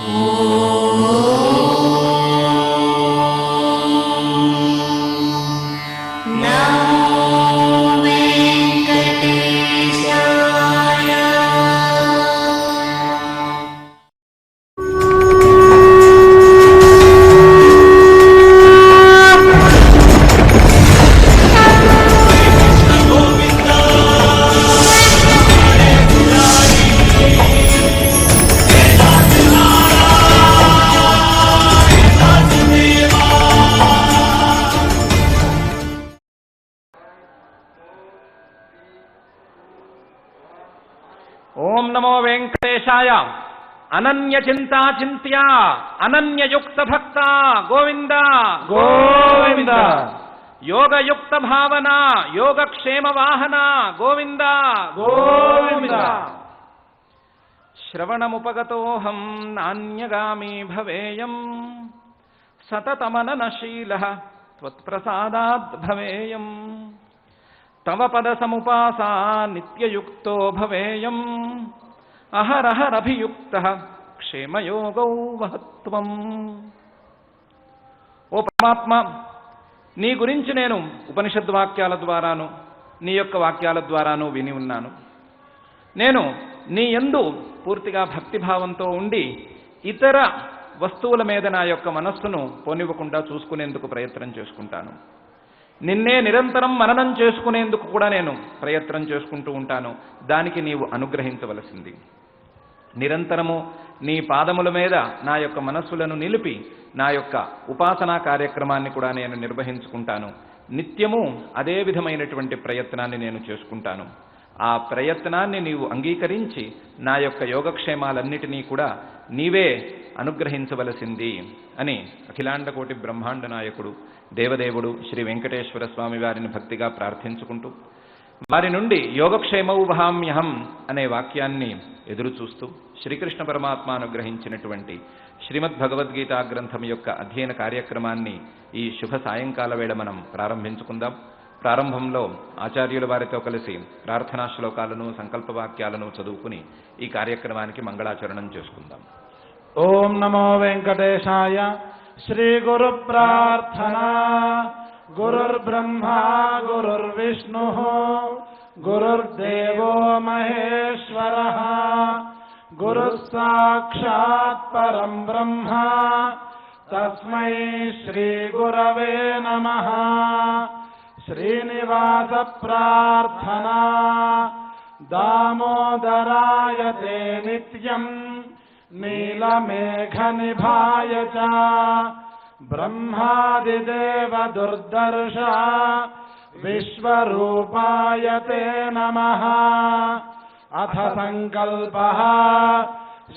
ఓం నమో వెంకటేశాయ. అనన్య చింతా చింత్య అనన్యయుక్త భక్త గోవింద గోవింద. యోగయుక్త భావన యోగక్షేమ వాహన గోవింద గోవింద. శ్రవణముపగతోహం నాన్యగామి భవేయం సతతమననశీలః త్వత్ప్రసాదాద్ భవేయం. తవ పద సముపాసా నిత్యయుక్తో భవేయం అహరహరభియుక్తః క్షేమయోగౌ వహత్వం. ఓ పరమాత్మ, నీ గురించి నేను ఉపనిషద్ వాక్యాల ద్వారాను నీ యొక్క వాక్యాల ద్వారాను విని ఉన్నాను. నేను నీ యందు పూర్తిగా భక్తిభావంతో ఉండి ఇతర వస్తువుల మీద నా యొక్క మనస్సును పోనివ్వకుండా చూసుకునేందుకు ప్రయత్నం చేసుకుంటాను. నిన్నే నిరంతరం మననం చేసుకునేందుకు కూడా నేను ప్రయత్నం చేసుకుంటూ ఉంటాను. దానికి నీవు అనుగ్రహించవలసింది. నిరంతరము నీ పాదముల మీద నా యొక్క మనస్సులను నిలిపి నా యొక్క ఉపాసనా కార్యక్రమాన్ని కూడా నేను నిర్వహించుకుంటాను. నిత్యము అదే విధమైనటువంటి ప్రయత్నాన్ని నేను చేసుకుంటాను. ఆ ప్రయత్నాన్ని నీవు అంగీకరించి నా యొక్క యోగక్షేమాలన్నిటినీ కూడా నీవే అనుగ్రహించవలసింది అని అఖిలాండకోటి బ్రహ్మాండ నాయకుడు దేవదేవుడు శ్రీ వెంకటేశ్వర స్వామి వారిని భక్తిగా ప్రార్థించుకుంటూ వారి నుండి యోగక్షేమౌ వహామ్యహం అనే వాక్యాన్ని ఎదురు చూస్తూ శ్రీకృష్ణ పరమాత్మ అనుగ్రహించినటువంటి శ్రీమద్ భగవద్గీతా గ్రంథం యొక్క అధ్యయన కార్యక్రమాన్ని ఈ శుభ సాయంకాల వేళ మనం ప్రారంభించుకుందాం. ప్రారంభంలో ఆచార్యుల వారితో కలిసి ప్రార్థనా శ్లోకాలను సంకల్పవాక్యాలను చదువుకుని ఈ కార్యక్రమానికి మంగళాచరణం చేసుకుందాం. ఓం నమో వెంకటేశాయ. శ్రీ గురు ప్రార్థనా. గురుర్బ్రహ్మా గురుర్విష్ణుః గురుర్దేవో మహేశ్వరః గురుః సాక్షాత్ పరం బ్రహ్మ తస్మై శ్రీ గురవే నమః. శ్రీనివాస ప్రార్థనా. దామోదరాయ తే నిత్యం నీలమేఘనిభాయ చ బ్రహ్మాదిదేవ దుర్దర్శ విశ్వరూపాయ తే నమః. అథ సంకల్పః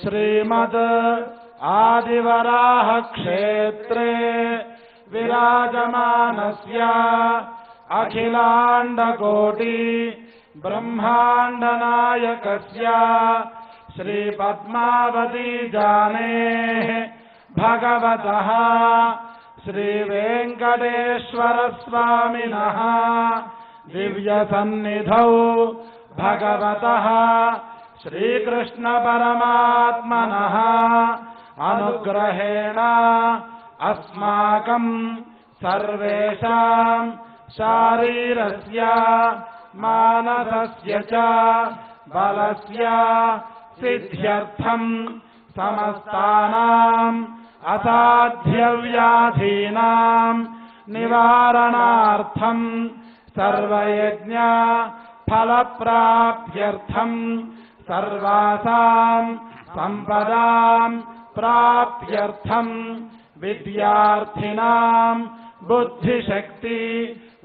శ్రీమద్ ఆదివరాహ క్షేత్రే విరాజమానస్య అఖిలాండకోటి బ్రహ్మాండ నాయకస్య శ్రీ పద్మావతీ జానేః భగవతః శ్రీ వెంకటేశ్వర స్వామినః దివ్య సన్నిధౌ భగవతః శ్రీకృష్ణ పరమాత్మనః అనుగ్రహేణ అస్మాకం సర్వేషాం శారీరస్య మానసస్య చ బలస్య సిద్ధ్యర్థం సమస్తానాం అసాధ్యవ్యాధీనాం నివారణార్థం సర్వయజ్ఞ ఫలప్రాప్త్యర్థం సర్వాసాం సంపదాం ప్రాప్త్యర్థం విద్యార్థినాం బుద్ధిశక్తి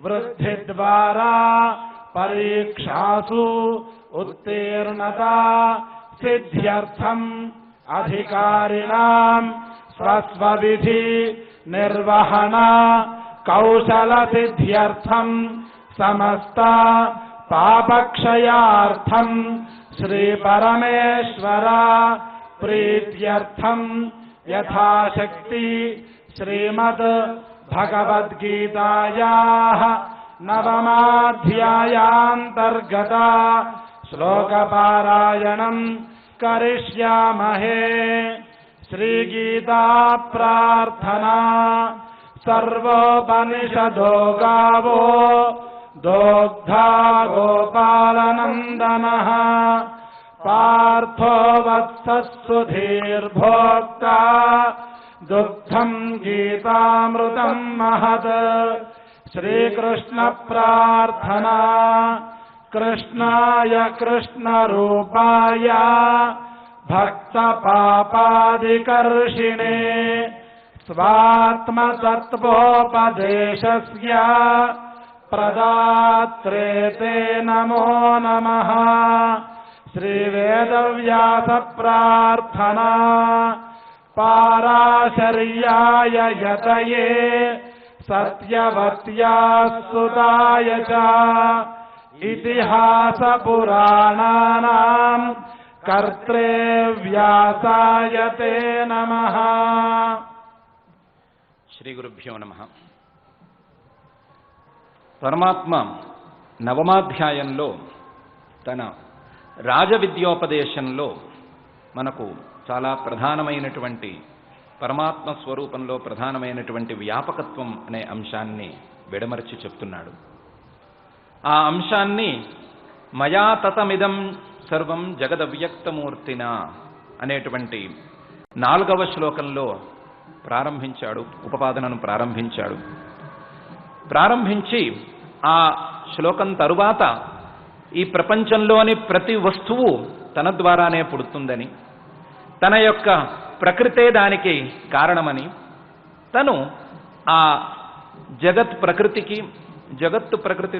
వృద్ధి ద్వారా పరీక్షాసు ఉత్తీర్ణతా సిద్ధ్యర్థం అధికారిణాం స్వస్వవిధి నిర్వహణ కౌశల సిద్ధ్యర్థం సమస్త పాపక్షయార్థం శ్రీ పరమేశ్వర ప్రీత్యర్థం యథాశక్తి శ్రీమద్ భగవద్గీతాయాః నవమాధ్యాయాంతర్గత శ్లోకపారాయణం కరిష్యామహే. श्रीगीता प्रार्थना सर्वोपनिषदो गावो दोग्धा गोपालनन्दनः पार्थो वत्सः सुधीर्भोक्ता दुग्धम् गीतामृतम् महत् श्रीकृष्ण प्रार्थना कृष्णाय कृष्णरूपाय भक्तपापादिकर्षिणे स्वात्मतत्त्वोपदेशस्य प्रदात्रे ते नमो नमः। श्रीवेदव्यास प्रार्थना पाराशर्याय यतये सत्यवत्याः सुताय च इतिहासपुराणानाम् कर्त्रे व्यासाय ते नमः। శ్రీ గురుభ్యో నమః. పరమాత్మ నవమాధ్యాయంలో తన రాజవిద్యోపదేశంలో మనకు చాలా ప్రధానమైనటువంటి పరమాత్మ స్వరూపంలో ప్రధానమైనటువంటి వ్యాపకత్వం అనే అంశాన్ని విడమర్చి చెప్తున్నాడు. ఆ అంశాన్ని మయా తతమిదం సర్వం జగదవ్యక్తమూర్తినా అనేటువంటి 4వ శ్లోకంలో ప్రారంభించాడు, ఉపపాదనను ప్రారంభించాడు. ప్రారంభించి ఆ శ్లోకం తరువాత ఈ ప్రపంచంలోని ప్రతి వస్తువు తన ద్వారానే పుడుతుందని, తన యొక్క ప్రకృతే దానికి కారణమని, తను ఆ జగత్ ప్రకృతి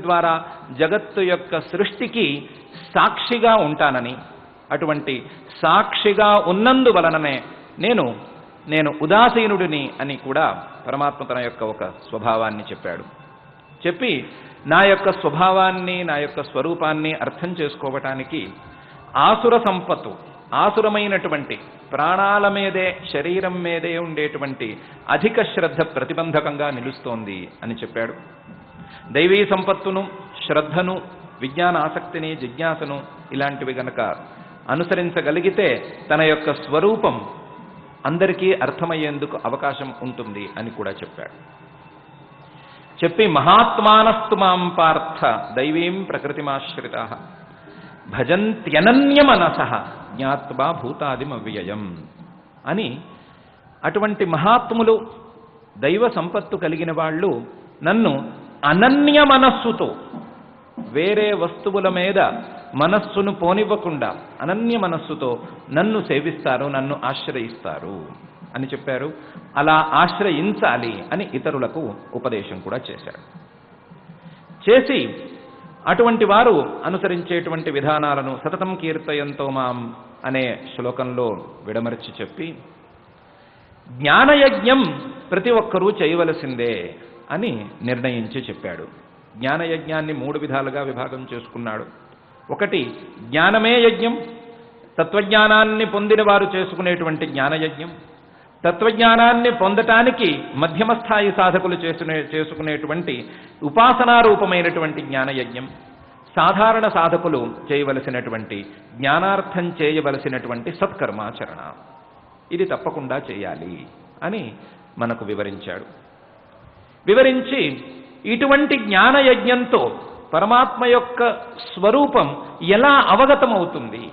ద్వారా జగత్తు యొక్క సృష్టికి సాక్షిగా ఉంటానని, అటువంటి సాక్షిగా ఉన్నందువలననే నేను ఉదాసీనుడిని అని కూడా పరమాత్మ తన యొక్క ఒక స్వభావాన్ని చెప్పాడు. చెప్పి నా యొక్క స్వభావాన్ని, నా యొక్క స్వరూపాన్ని అర్థం చేసుకోవటానికి ఆసుర సంపత్తు, ఆసురమైనటువంటి ప్రాణాల మీదే, శరీరం మీదే ఉండేటువంటి అధిక శ్రద్ధ ప్రతిబంధకంగా నిలుస్తోంది అని చెప్పాడు. దైవీ సంపత్తును, శ్రద్ధను, విజ్ఞాన ఆసక్తిని, జిజ్ఞాసను ఇలాంటివి గనక అనుసరించగలిగితే తన యొక్క స్వరూపం అందరికీ అర్థమయ్యేందుకు అవకాశం ఉంటుంది అని కూడా చెప్పాడు. చెప్పి మహాత్మానస్తు మాం పార్థ దైవీం ప్రకృతిమాశ్రితాః భజంత్యనన్య మనసః జ్ఞాత్వా భూతాదిమవ్యయం అని, అటువంటి మహాత్ములు, దైవ సంపత్తు కలిగిన వాళ్ళు నన్ను అనన్య మనస్సుతో, వేరే వస్తువుల మీద మనస్సును పోనివ్వకుండా అనన్య మనస్సుతో నన్ను సేవిస్తారు, నన్ను ఆశ్రయిస్తారు అని చెప్పారు. అలా ఆశ్రయించాలి అని ఇతరులకు ఉపదేశం కూడా చేశాడు. చేసి అటువంటి వారు అనుసరించేటువంటి విధానాలను సతతం కీర్తయంతో మాం అనే శ్లోకంలో విడమర్చి చెప్పి, జ్ఞానయజ్ఞం ప్రతి ఒక్కరూ చేయవలసిందే అని నిర్ణయించి చెప్పాడు. జ్ఞానయజ్ఞాన్ని 3 విధాలుగా విభాగం చేసుకున్నాడు. ఒకటి జ్ఞానమే యజ్ఞం, తత్వజ్ఞానాన్ని పొందిన వారు చేసుకునేటువంటి జ్ఞానయజ్ఞం. తత్వజ్ఞానాన్ని పొందటానికి మధ్యమ స్థాయి సాధకులు చేసుకునేటువంటి ఉపాసనారూపమైనటువంటి జ్ఞానయజ్ఞం. సాధారణ సాధకులు చేయవలసినటువంటి, జ్ఞానార్థం చేయవలసినటువంటి సత్కర్మాచరణ, ఇది తప్పకుండా చేయాలి అని మనకు వివరించాడు. వివరించి ఇటువంటి జ్ఞానయజ్ఞంతో పరమాత్మ యొక్క స్వరూపం ఎలా అవగతమవుతుంది,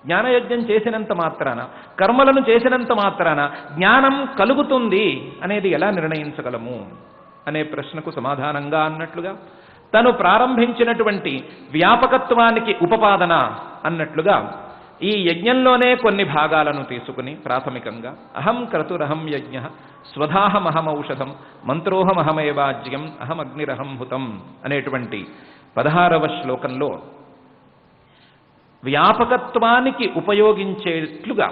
జ్ఞానయజ్ఞం చేసినంత మాత్రాన, కర్మలను చేసినంత మాత్రాన జ్ఞానం కలుగుతుంది అనేది ఎలా నిర్ణయించగలము అనే ప్రశ్నకు సమాధానంగా అన్నట్లుగా, తను ప్రారంభించినటువంటి వ్యాపకత్వానికి ఉపపాదన అన్నట్లుగా ఈ యజ్ఞంలోనే కొన్ని భాగాలను తీసుకుని ప్రాథమికంగా అహం క్రతురహం యజ్ఞ స్వధాహమహమౌషధం మంత్రోహమహమేవాజ్యం అహమగ్నిరహం హుతం అనేటువంటి 16వ శ్లోకంలో వ్యాపకత్వానికి ఉపయోగించేట్లుగా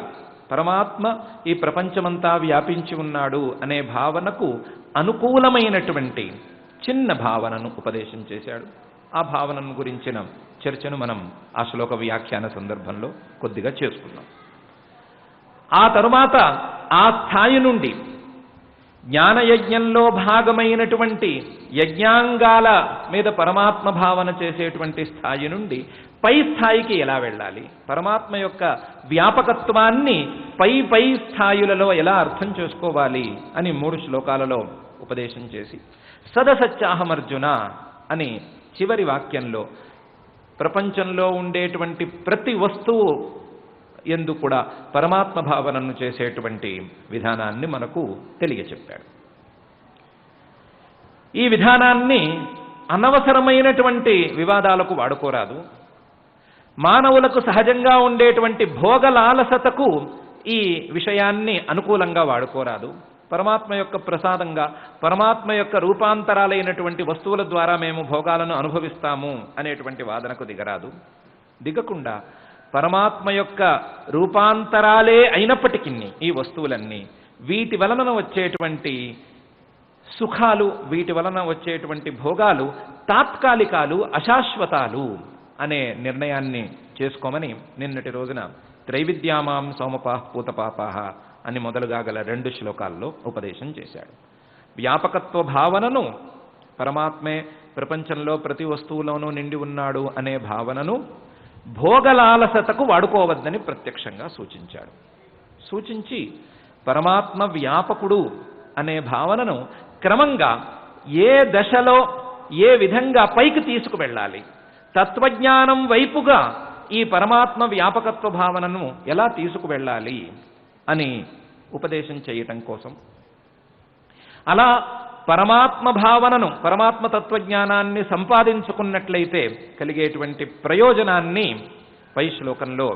పరమాత్మ ఈ ప్రపంచమంతా వ్యాపించి ఉన్నాడు అనే భావనకు అనుకూలమైనటువంటి చిన్న భావనను ఉపదేశం చేశాడు. ఆ భావనను గురించిన చర్చను మనం ఆ శ్లోక వ్యాఖ్యాన సందర్భంలో కొద్దిగా చేసుకున్నాం. ఆ తరువాత ఆ స్థాయి నుండి జ్ఞానయజ్ఞంలో భాగమైనటువంటి యజ్ఞాంగాల మీద పరమాత్మ భావన చేసేటువంటి స్థాయి నుండి పై స్థాయికి ఎలా వెళ్ళాలి, పరమాత్మ యొక్క వ్యాపకత్వాన్ని పై స్థాయిలలో ఎలా అర్థం చేసుకోవాలి అని 3 శ్లోకాలలో ఉపదేశం చేసి సదసత్యాహమర్జున అని చివరి వాక్యంలో ప్రపంచంలో ఉండేటువంటి ప్రతి వస్తువు ఎందు కూడా పరమాత్మ భావనను చేసేటువంటి విధానాన్ని మనకు తెలియచెప్పాడు. ఈ విధానాన్ని అనవసరమైనటువంటి వివాదాలకు వాడుకోరాదు. మానవులకు సహజంగా ఉండేటువంటి భోగలాలసతకు ఈ విషయాన్ని అనుకూలంగా వాడుకోరాదు. పరమాత్మ యొక్క ప్రసాదంగా పరమాత్మ యొక్క రూపాంతరాలైనటువంటి వస్తువుల ద్వారా మేము భోగాలను అనుభవిస్తాము అనేటువంటి వాదనకు దిగరాదు. దిగకుండా పరమాత్మ యొక్క రూపాంతరాలే అయినప్పటికీ ఈ వస్తువులన్నీ వీటి వలన వచ్చేటువంటి సుఖాలు, వీటి వలన వచ్చేటువంటి భోగాలు తాత్కాలికాలు, అశాశ్వతాలు అనే నిర్ణయాన్ని చేసుకోమని నిన్నటి రోజున త్రైవిద్యామాం సోమపాః పూతపాపాః అని మొదలుగా గల 2 శ్లోకాల్లో ఉపదేశం చేశాడు. వ్యాపకత్వ భావనను, పరమాత్మే ప్రపంచంలో ప్రతి వస్తువులోనూ నిండి ఉన్నాడు అనే భావనను భోగలాలసతకు వాడుకోవద్దని ప్రత్యక్షంగా సూచించాడు. సూచించి పరమాత్మ వ్యాపకుడు అనే భావనను క్రమంగా ఏ దశలో ఏ విధంగా పైకి తీసుకువెళ్ళాలి, తత్వజ్ఞానం వైపుగా ఈ పరమాత్మ వ్యాపకత్వ భావనను ఎలా తీసుకువెళ్ళాలి అని ఉపదేశం చేయటం కోసం, అలా పరమాత్మ భావనను, పరమాత్మ తత్వజ్ఞానాన్ని సంపాదించుకున్నట్లయితే కలిగేటువంటి ప్రయోజనాన్ని పై శ్లోకంలో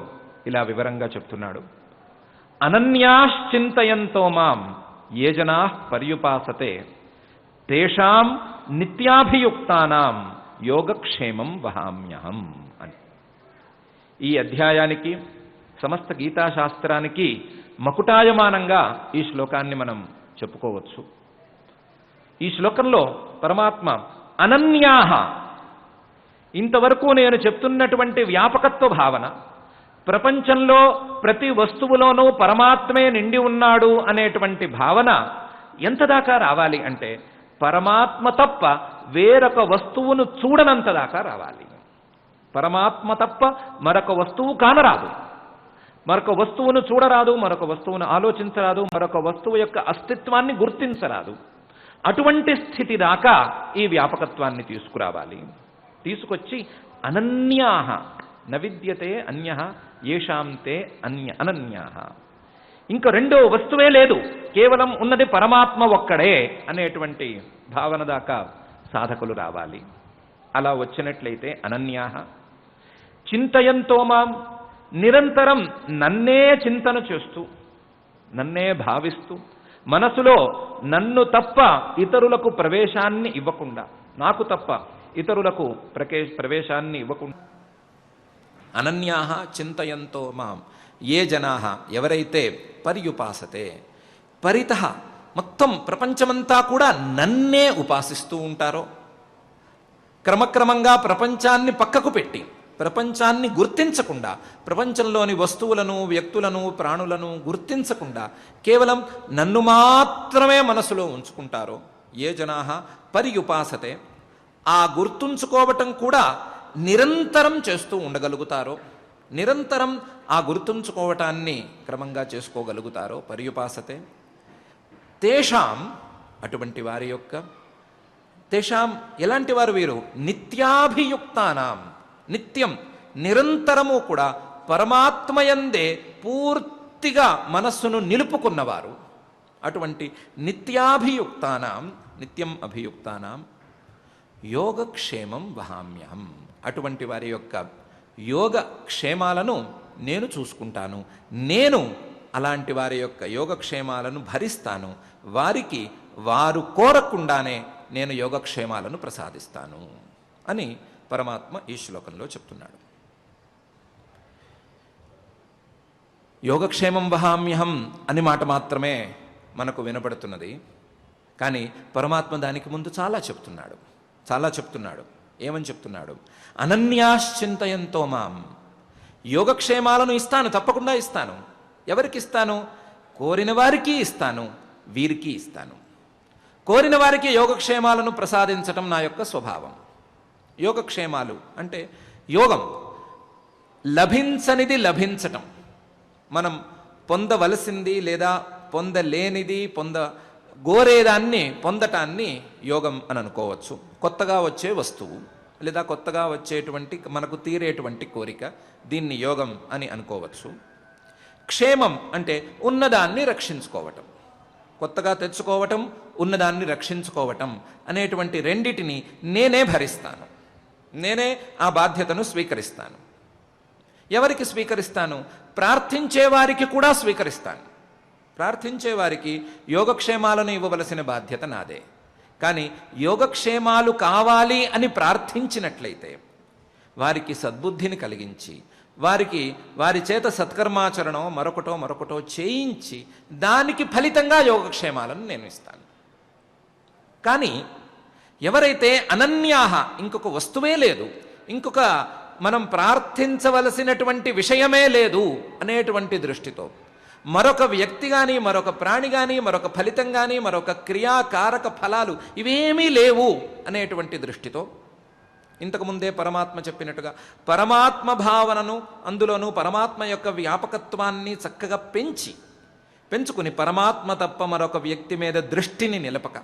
ఇలా వివరంగా చెప్తున్నాడు. అనన్యాశ్చింతయంతో మాం ఏ జనాః పర్యుపాసతే తేషాం నిత్యాభియుక్తానాం యోగక్షేమం వహామ్యహం అని. ఈ అధ్యాయానికి, సమస్త గీతాశాస్త్రానికి మకుటాయమానంగా ఈ శ్లోకాన్ని మనం చెప్పుకోవచ్చు. ఈ శ్లోకంలో పరమాత్మ అనన్యాహ, ఇంతవరకు నేను చెప్తున్నటువంటి వ్యాపకత్వ భావన, ప్రపంచంలో ప్రతి వస్తువులోనూ పరమాత్మే నిండి ఉన్నాడు అనేటువంటి భావన ఎంత దాకా రావాలి అంటే పరమాత్మ తప్ప వేరొక వస్తువును చూడనంత దాకా రావాలి. పరమాత్మ తప్ప మరొక వస్తువు కానరాదు, మరొక వస్తువును చూడరాదు, మరొక వస్తువును ఆలోచించరాదు, మరొక వస్తువు యొక్క అస్తిత్వాన్ని గుర్తించరాదు. అటువంటి స్థితి దాకా ఈ వ్యాపకత్వాన్ని తీసుకురావాలి. తీసుకొచ్చి అనన్యాహ నవిద్యతే అన్యః యేషాం తే అనన్యాహ, ఇంక రెండో వస్తువే లేదు, కేవలం ఉన్నది పరమాత్మ ఒక్కడే అనేటువంటి భావన దాకా సాధకులు రావాలి. అలా వచ్చినట్లయితే అనన్యాహ చింతయంతో మాం, నిరంతరం నన్నే చింతన చేస్తూ, నన్నే భావిస్తూ, మనసులో నన్ను తప్ప ఇతరులకు ప్రవేశాన్ని ఇవ్వకుండా, నాకు తప్ప ఇతరులకు ప్రవేశాన్ని ఇవ్వకుండా, అనన్యాహ చింతయంతో మాం ఏ జనాః ఎవరైతే పర్యుపాసతే, పరితః మొత్తం ప్రపంచమంతా కూడా నన్నే ఉపాసిస్తూ ఉంటారో, క్రమక్రమంగా ప్రపంచాన్ని పక్కకు పెట్టి ప్రపంచాన్ని గుర్తించకుండా, ప్రపంచంలోని వస్తువులను, వ్యక్తులను, ప్రాణులను గుర్తించకుండా కేవలం నన్ను మాత్రమే మనసులో ఉంచుకుంటారో, ఏ జనాః పర్యుపాసతే, ఆ గుర్తుంచుకోవటం కూడా నిరంతరం చేస్తూ ఉండగలుగుతారో, నిరంతరం ఆ గుర్తుంచుకోవటాన్ని క్రమంగా చేసుకోగలుగుతారో, పర్యుపాసతే తేషాం, అటువంటి వారి యొక్క, తేషాం ఎలాంటి వారు వీరు, నిత్యాభియుక్తానాం, నిత్యం నిరంతరము కూడా పరమాత్మయందే పూర్తిగా మనస్సును నిలుపుకున్నవారు, అటువంటి నిత్యాభియుక్తానాం, నిత్యం అభియుక్తానాం యోగక్షేమం వహామ్యహం, అటువంటి వారి యొక్క యోగక్షేమాలను నేను చూసుకుంటాను, నేను అలాంటి వారి యొక్క యోగక్షేమాలను భరిస్తాను, వారికి వారు కోరకుండానే నేను యోగక్షేమాలను ప్రసాదిస్తాను అని పరమాత్మ ఈ శ్లోకంలో చెప్తున్నాడు. యోగక్షేమం వహామ్యహం అని మాట మాత్రమే మనకు వినపడుతున్నది, కానీ పరమాత్మ దానికి ముందు చాలా చెప్తున్నాడు. ఏమని చెప్తున్నాడు? అనన్యాశ్చింతయంతో మాం, యోగక్షేమాలను ఇస్తాను, తప్పకుండా ఇస్తాను. ఎవరికి ఇస్తాను? కోరిన వారికి ఇస్తాను, వీరికి ఇస్తాను. కోరిన వారికి యోగక్షేమాలను ప్రసాదించటం నా యొక్క స్వభావం. యోగక్షేమాలు అంటే యోగం, లభించనిది లభించటం, మనం పొందవలసింది లేదా పొందలేనిది గోరేదాన్ని పొందటాన్ని యోగం అని అనుకోవచ్చు. కొత్తగా వచ్చే వస్తువు లేదా కొత్తగా వచ్చేటువంటి మనకు తీరేటువంటి కోరిక, దీన్ని యోగం అని అనుకోవచ్చు. క్షేమం అంటే ఉన్నదాన్ని రక్షించుకోవటం, కొత్తగా తెచ్చుకోవటం, ఉన్నదాన్ని రక్షించుకోవటం అనేటువంటి రెండిటిని నేనే భరిస్తాను, నేనే ఆ బాధ్యతను స్వీకరిస్తాను. ఎవరికి స్వీకరిస్తాను? ప్రార్థించే వారికి కూడా స్వీకరిస్తాను. ప్రార్థించే వారికి యోగక్షేమాలను ఇవ్వవలసిన బాధ్యత నాదే. కానీ యోగక్షేమాలు కావాలి అని ప్రార్థించినట్లయితే వారికి సద్బుద్ధిని కలిగించి వారి చేత సత్కర్మాచరణం మరొకటో చేయించి దానికి ఫలితంగా యోగక్షేమాలను నేను ఇస్తాను. కానీ ఎవరైతే అనన్యాహ, ఇంకొక వస్తువే లేదు, ఇంకొక మనం ప్రార్థించవలసినటువంటి విషయమే లేదు అనేటువంటి దృష్టితో, మరొక వ్యక్తి కానీ మరొక ప్రాణి కానీ మరొక ఫలితం కానీ మరొక క్రియాకారక ఫలాలు ఇవేమీ లేవు అనేటువంటి దృష్టితో, ఇంతకుముందే పరమాత్మ చెప్పినట్టుగా పరమాత్మ భావనను, అందులోనూ పరమాత్మ యొక్క వ్యాపకత్వాన్ని చక్కగా పెంచుకుని పరమాత్మ తప్ప మరొక వ్యక్తి మీద దృష్టిని నిలపక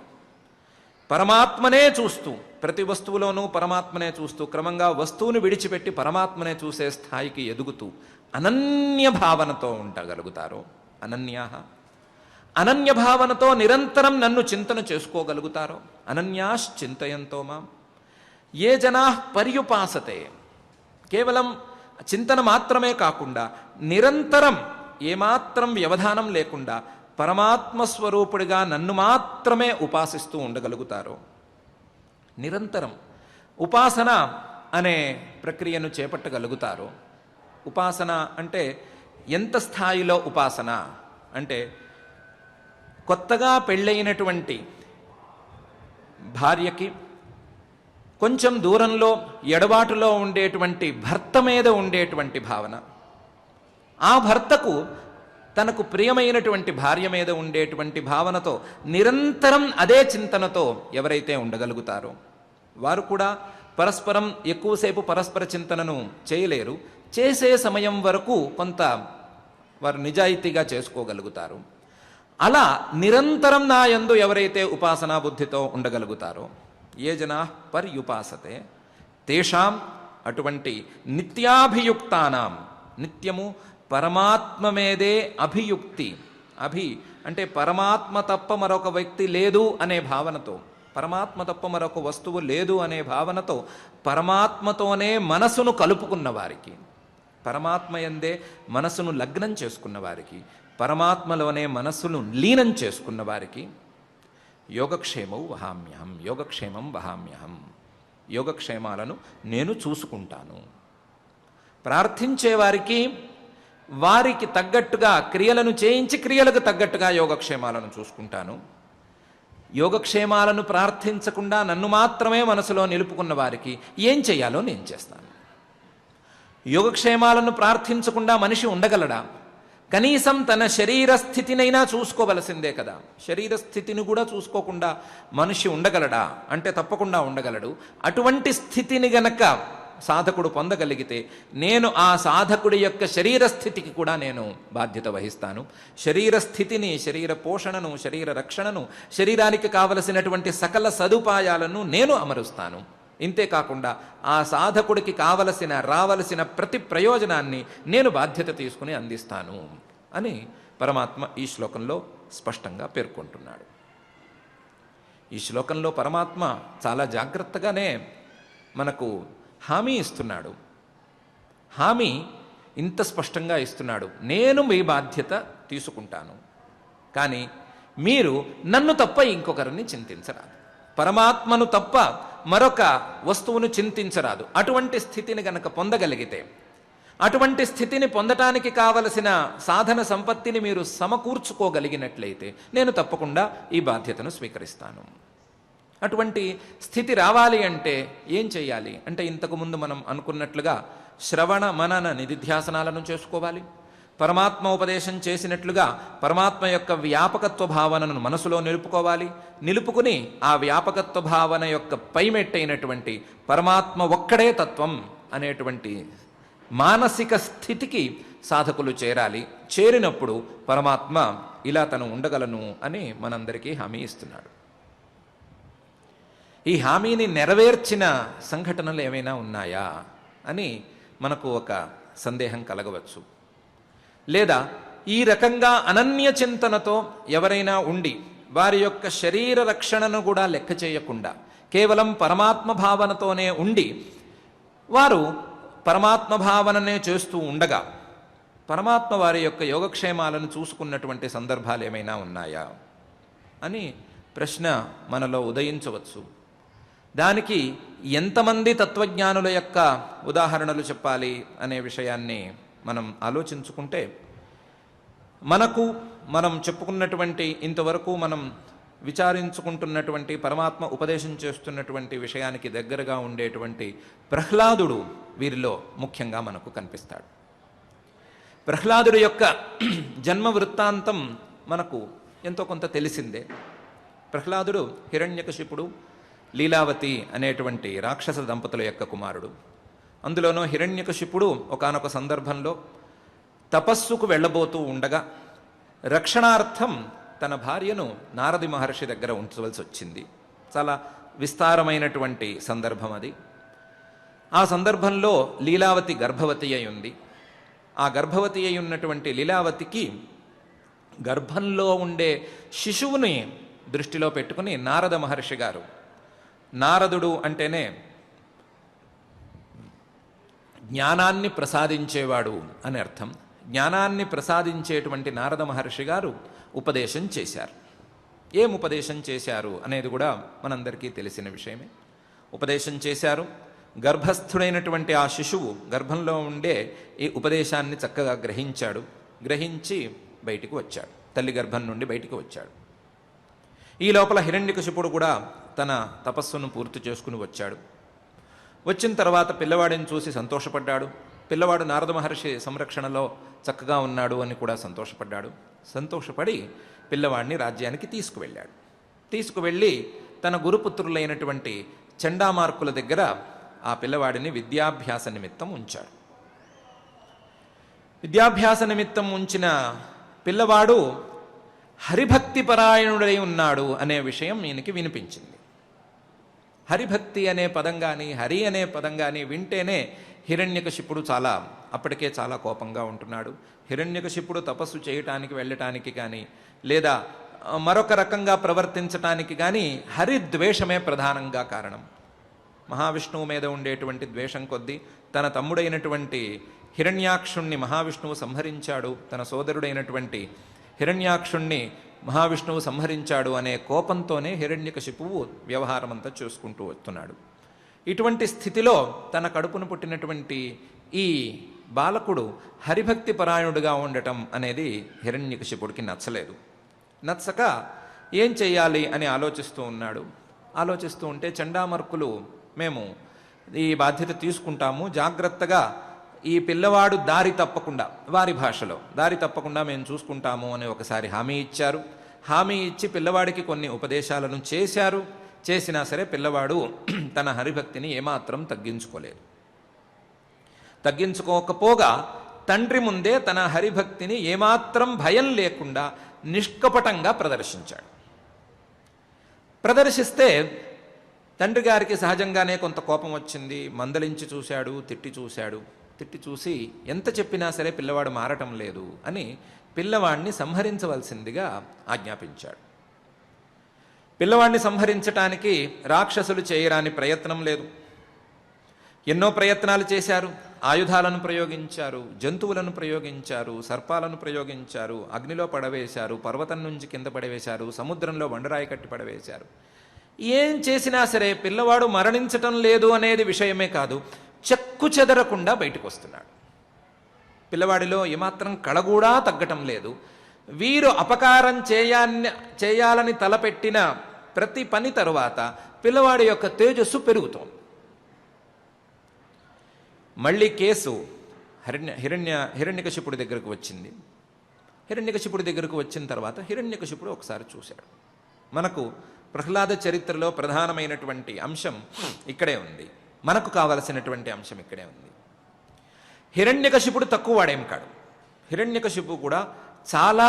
పరమాత్మనే చూస్తూ, ప్రతి వస్తువులోనూ పరమాత్మనే చూస్తూ క్రమంగా వస్తువును విడిచిపెట్టి పరమాత్మనే చూసే స్థాయికి ఎదుగుతూ అనన్య భావనతో ఉండగలుగుతారో, అనన్య భావనతో నిరంతరం నన్ను చింతన చేసుకోగలుగుతారో, అనన్యాశ్చింతయంతో మాం ఏ జనా పర్యుపాసతే, కేవలం చింతన మాత్రమే కాకుండా నిరంతరం ఏమాత్రం వ్యవధానం లేకుండా పరమాత్మ స్వరూపుడిగా నన్ను మాత్రమే ఉపాసిస్తూ ఉండగలుగుతారో, నిరంతరం ఉపాసన అనే ప్రక్రియను చేపట్టగలుగుతారో. ఉపాసన అంటే ఎంత స్థాయిలో ఉపాసన అంటే, కొత్తగా పెళ్ళైనటువంటి భార్యకి కొంచెం దూరంలో ఎడబాటులో ఉండేటువంటి భర్త మీద ఉండేటువంటి భావన, ఆ భర్తకు తనకు ప్రియమైనటువంటి భార్య మీద ఉండేటువంటి భావనతో నిరంతరం అదే చింతనతో ఎవరైతే ఉండగలుగుతారో వారు కూడా పరస్పరం ఎక్కువసేపు పరస్పర చింతనను చేయలేరు. చేసే సమయం వరకు కొంత వారు నిజాయితీగా చేసుకోగలుగుతారు. అలా నిరంతరం నా యందు ఎవరైతే ఉపాసనా బుద్ధితో ఉండగలుగుతారో, ఏ జనా పర్యుపాసతే తేషాం, అటువంటి నిత్యాభియుక్తానాం, నిత్యము పరమాత్మ మీదే అభియుక్తి, అంటే పరమాత్మ తప్ప మరొక వ్యక్తి లేదు అనే భావనతో, పరమాత్మ తప్ప మరొక వస్తువు లేదు అనే భావనతో పరమాత్మతోనే మనసును కలుపుకున్న వారికి, పరమాత్మ యందే మనసును లగ్నం చేసుకున్న వారికి, పరమాత్మలోనే మనస్సును లీనం చేసుకున్న వారికి యోగక్షేమం వహామ్యహం, యోగక్షేమాలను నేను చూసుకుంటాను. ప్రార్థించే వారికి తగ్గట్టుగా క్రియలను చేయించి క్రియలకు తగ్గట్టుగా యోగక్షేమాలను చూసుకుంటాను. యోగక్షేమాలను ప్రార్థించకుండా నన్ను మాత్రమే మనసులో నిలుపుకున్న వారికి ఏం చేయాలో నేను చేస్తాను. యోగక్షేమాలను ప్రార్థించకుండా మనిషి ఉండగలడా? కనీసం తన శరీర స్థితినైనా చూసుకోవలసిందే కదా. శరీర స్థితిని కూడా చూసుకోకుండా మనిషి ఉండగలడా అంటే తప్పకుండా ఉండగలడు. అటువంటి స్థితిని గనక సాధకుడు పొందగలిగితే నేను ఆ సాధకుడి యొక్క శరీర స్థితికి కూడా నేను బాధ్యత వహిస్తాను. శరీర స్థితిని, శరీర పోషణను, శరీర రక్షణను, శరీరానికి కావలసినటువంటి సకల సదుపాయాలను నేను అమరుస్తాను. ఇంతేకాకుండా ఆ సాధకుడికి రావలసిన ప్రతి ప్రయోజనాన్ని నేను బాధ్యత తీసుకుని అందిస్తాను అని పరమాత్మ ఈ శ్లోకంలో స్పష్టంగా పేర్కొంటున్నాడు. ఈ శ్లోకంలో పరమాత్మ చాలా జాగ్రత్తగానే మనకు హామీ ఇస్తున్నాడు. హామీ ఇంత స్పష్టంగా ఇస్తున్నాడు, నేను మీ బాధ్యత తీసుకుంటాను, కానీ మీరు నన్ను తప్ప ఇంకొకరిని చింతించరాదు, పరమాత్మను తప్ప మరొక వస్తువును చింతించరాదు. అటువంటి స్థితిని గనక పొందగలిగితే, అటువంటి స్థితిని పొందటానికి కావలసిన సాధన సంపత్తిని మీరు సమకూర్చుకోగలిగినట్లయితే నేను తప్పకుండా ఈ బాధ్యతను స్వీకరిస్తాను. అటువంటి స్థితి రావాలి అంటే ఏం చేయాలి అంటే, ఇంతకుముందు మనం అనుకున్నట్లుగా శ్రవణ మనన నిధిధ్యాసనాలను చేసుకోవాలి. పరమాత్మ ఉపదేశం చేసినట్లుగా పరమాత్మ యొక్క వ్యాపకత్వ భావనను మనసులో నిలుపుకుని ఆ వ్యాపకత్వ భావన యొక్క పైమెట్టైనటువంటి పరమాత్మ ఒక్కడే తత్వం అనేటువంటి మానసిక స్థితికి సాధకులు చేరాలి. చేరినప్పుడు పరమాత్మ ఇలా తను ఉండగలను అని మనందరికీ హామీ ఇస్తున్నాడు. ఈ హామీని నెరవేర్చిన సంఘటనలు ఏమైనా ఉన్నాయా అని మనకు ఒక సందేహం కలగవచ్చు. లేదా ఈ రకంగా అనన్య చింతనతో ఎవరైనా ఉండి వారి యొక్క శరీర రక్షణను కూడా లెక్క చేయకుండా కేవలం పరమాత్మ భావనతోనే ఉండి వారు పరమాత్మ భావననే చేస్తూ ఉండగా పరమాత్మ వారి యొక్క యోగక్షేమాలను చూసుకున్నటువంటి సందర్భాలు ఏమైనా ఉన్నాయా అని ప్రశ్న మనలో ఉదయించవచ్చు. దానికి ఎంతమంది తత్వజ్ఞానుల యొక్క ఉదాహరణలు చెప్పాలి అనే విషయాన్ని మనం ఆలోచించుకుంటే మనం చెప్పుకున్నటువంటి ఇంతవరకు మనం విచారించుకుంటున్నటువంటి పరమాత్మ ఉపదేశం చేస్తున్నటువంటి విషయానికి దగ్గరగా ఉండేటువంటి ప్రహ్లాదుడు వీరిలో ముఖ్యంగా మనకు కనిపిస్తాడు. ప్రహ్లాదుడి యొక్క జన్మ వృత్తాంతం మనకు ఎంతో కొంత తెలిసిందే. ప్రహ్లాదుడు హిరణ్యకశిపుడు లీలావతి అనేటువంటి రాక్షస దంపతుల యొక్క కుమారుడు. అందులోనూ హిరణ్యకశిపుడు ఒకానొక సందర్భంలో తపస్సుకు వెళ్ళబోతూ ఉండగా రక్షణార్థం తన భార్యను నారది మహర్షి దగ్గర ఉంచవలసి వచ్చింది. చాలా విస్తారమైనటువంటి సందర్భం అది. ఆ సందర్భంలో లీలావతి గర్భవతి అయి ఉంది. ఆ గర్భవతి అయి ఉన్నటువంటి లీలావతికి గర్భంలో ఉండే శిశువుని దృష్టిలో పెట్టుకుని నారద మహర్షి గారు, నారదుడు అంటేనే జ్ఞానాన్ని ప్రసాదించేవాడు అని అర్థం, జ్ఞానాన్ని ప్రసాదించేటువంటి నారద మహర్షి గారు ఉపదేశం చేశారు. ఏం ఉపదేశం చేశారు అనేది కూడా మనందరికీ తెలిసిన విషయమే. ఉపదేశం చేశారు. గర్భస్థుడైనటువంటి ఆ శిశువు గర్భంలో ఉండే ఈ ఉపదేశాన్ని చక్కగా గ్రహించాడు. గ్రహించి బయటికి వచ్చాడు. తల్లి గర్భం నుండి బయటికి వచ్చాడు. ఈ లోపల హిరణ్యకశిపుడు కూడా తన తపస్సును పూర్తి చేసుకుని వచ్చాడు. వచ్చిన తర్వాత పిల్లవాడిని చూసి సంతోషపడ్డాడు. పిల్లవాడు నారద మహర్షి సంరక్షణలో చక్కగా ఉన్నాడు అని కూడా సంతోషపడ్డాడు. సంతోషపడి పిల్లవాడిని రాజ్యానికి తీసుకువెళ్ళాడు. తీసుకువెళ్ళి తన గురుపుత్రులైనటువంటి చండామార్కుల దగ్గర ఆ పిల్లవాడిని విద్యాభ్యాస నిమిత్తం ఉంచాడు. విద్యాభ్యాస నిమిత్తం ఉంచిన పిల్లవాడు హరిభక్తి పరాయణుడై ఉన్నాడు అనే విషయం ఈయనకి వినిపించింది. హరిభక్తి అనే పదం కానీ హరి అనే పదం కానీ వింటేనే హిరణ్యకశిపుడు అప్పటికే చాలా కోపంగా ఉంటున్నాడు. హిరణ్యకశిపుడు తపస్సు చేయటానికి వెళ్ళటానికి కానీ లేదా మరొక రకంగా ప్రవర్తించటానికి కానీ హరిద్వేషమే ప్రధానంగా కారణం. మహావిష్ణువు మీద ఉండేటువంటి ద్వేషం కొద్దీ తన తమ్ముడైనటువంటి హిరణ్యాక్షుణ్ణి మహావిష్ణువు సంహరించాడు, తన సోదరుడైనటువంటి హిరణ్యాక్షుణ్ణి మహావిష్ణువు సంహరించాడు అనే కోపంతోనే హిరణ్యకశిపువు వ్యవహారమంతా చూసుకుంటూ వస్తున్నాడు. ఇటువంటి స్థితిలో తన కడుపును పుట్టినటువంటి ఈ బాలకుడు హరిభక్తి పరాయణుడిగా ఉండటం అనేది హిరణ్యకశిపుడికి నచ్చలేదు. నచ్చక ఏం చెయ్యాలి అని ఆలోచిస్తూ ఉన్నాడు. ఆలోచిస్తూ ఉంటే చండామర్కులు, మేము ఈ బాధ్యత తీసుకుంటాము, జాగ్రత్తగా ఈ పిల్లవాడు దారి తప్పకుండా, వారి భాషలో దారి తప్పకుండా మేము చూసుకుంటాము అని ఒకసారి హామీ ఇచ్చారు. హామీ ఇచ్చి పిల్లవాడికి కొన్ని ఉపదేశాలను చేశారు. చేసినా సరే పిల్లవాడు తన హరిభక్తిని ఏమాత్రం తగ్గించుకోలేదు. తగ్గించుకోకపోగా తండ్రి ముందే తన హరిభక్తిని ఏమాత్రం భయం లేకుండా నిష్కపటంగా ప్రదర్శించాడు. ప్రదర్శిస్తే తండ్రి గారికి సహజంగానే కొంత కోపం వచ్చింది. మందలించి చూశాడు, తిట్టి చూశాడు. తిట్టి చూసి ఎంత చెప్పినా సరే పిల్లవాడు మారటం లేదు అని పిల్లవాడిని సంహరించవలసిందిగా ఆజ్ఞాపించాడు. పిల్లవాడిని సంహరించటానికి రాక్షసులు చేయరాని ప్రయత్నం లేదు. ఎన్నో ప్రయత్నాలు చేశారు. ఆయుధాలను ప్రయోగించారు, జంతువులను ప్రయోగించారు, సర్పాలను ప్రయోగించారు, అగ్నిలో పడవేశారు, పర్వతం నుంచి కింద పడవేశారు, సముద్రంలో బండరాయి కట్టి పడవేశారు. ఏం చేసినా సరే పిల్లవాడు మరణించటం లేదు అనేది విషయమే కాదు, చెక్కు చెదరకుండా బయటకు వస్తున్నాడు. పిల్లవాడిలో ఏమాత్రం కళ కూడా తగ్గటం లేదు. వీరు అపకారం చేయాలని తలపెట్టిన ప్రతి పని తరువాత పిల్లవాడి యొక్క తేజస్సు పెరుగుతోంది. మళ్ళీ కేసు హిరణ్యకశిపుడి దగ్గరకు వచ్చింది. హిరణ్యకశిపుడి దగ్గరకు వచ్చిన తర్వాత హిరణ్యకశిపుడు ఒకసారి చూశాడు. మనకు ప్రహ్లాద చరిత్రలో ప్రధానమైనటువంటి అంశం ఇక్కడే ఉంది. మనకు కావలసినటువంటి అంశం ఇక్కడే ఉంది. హిరణ్యకశిపుడు తక్కువ వాడేం కాడు. హిరణ్యకశిపు కూడా చాలా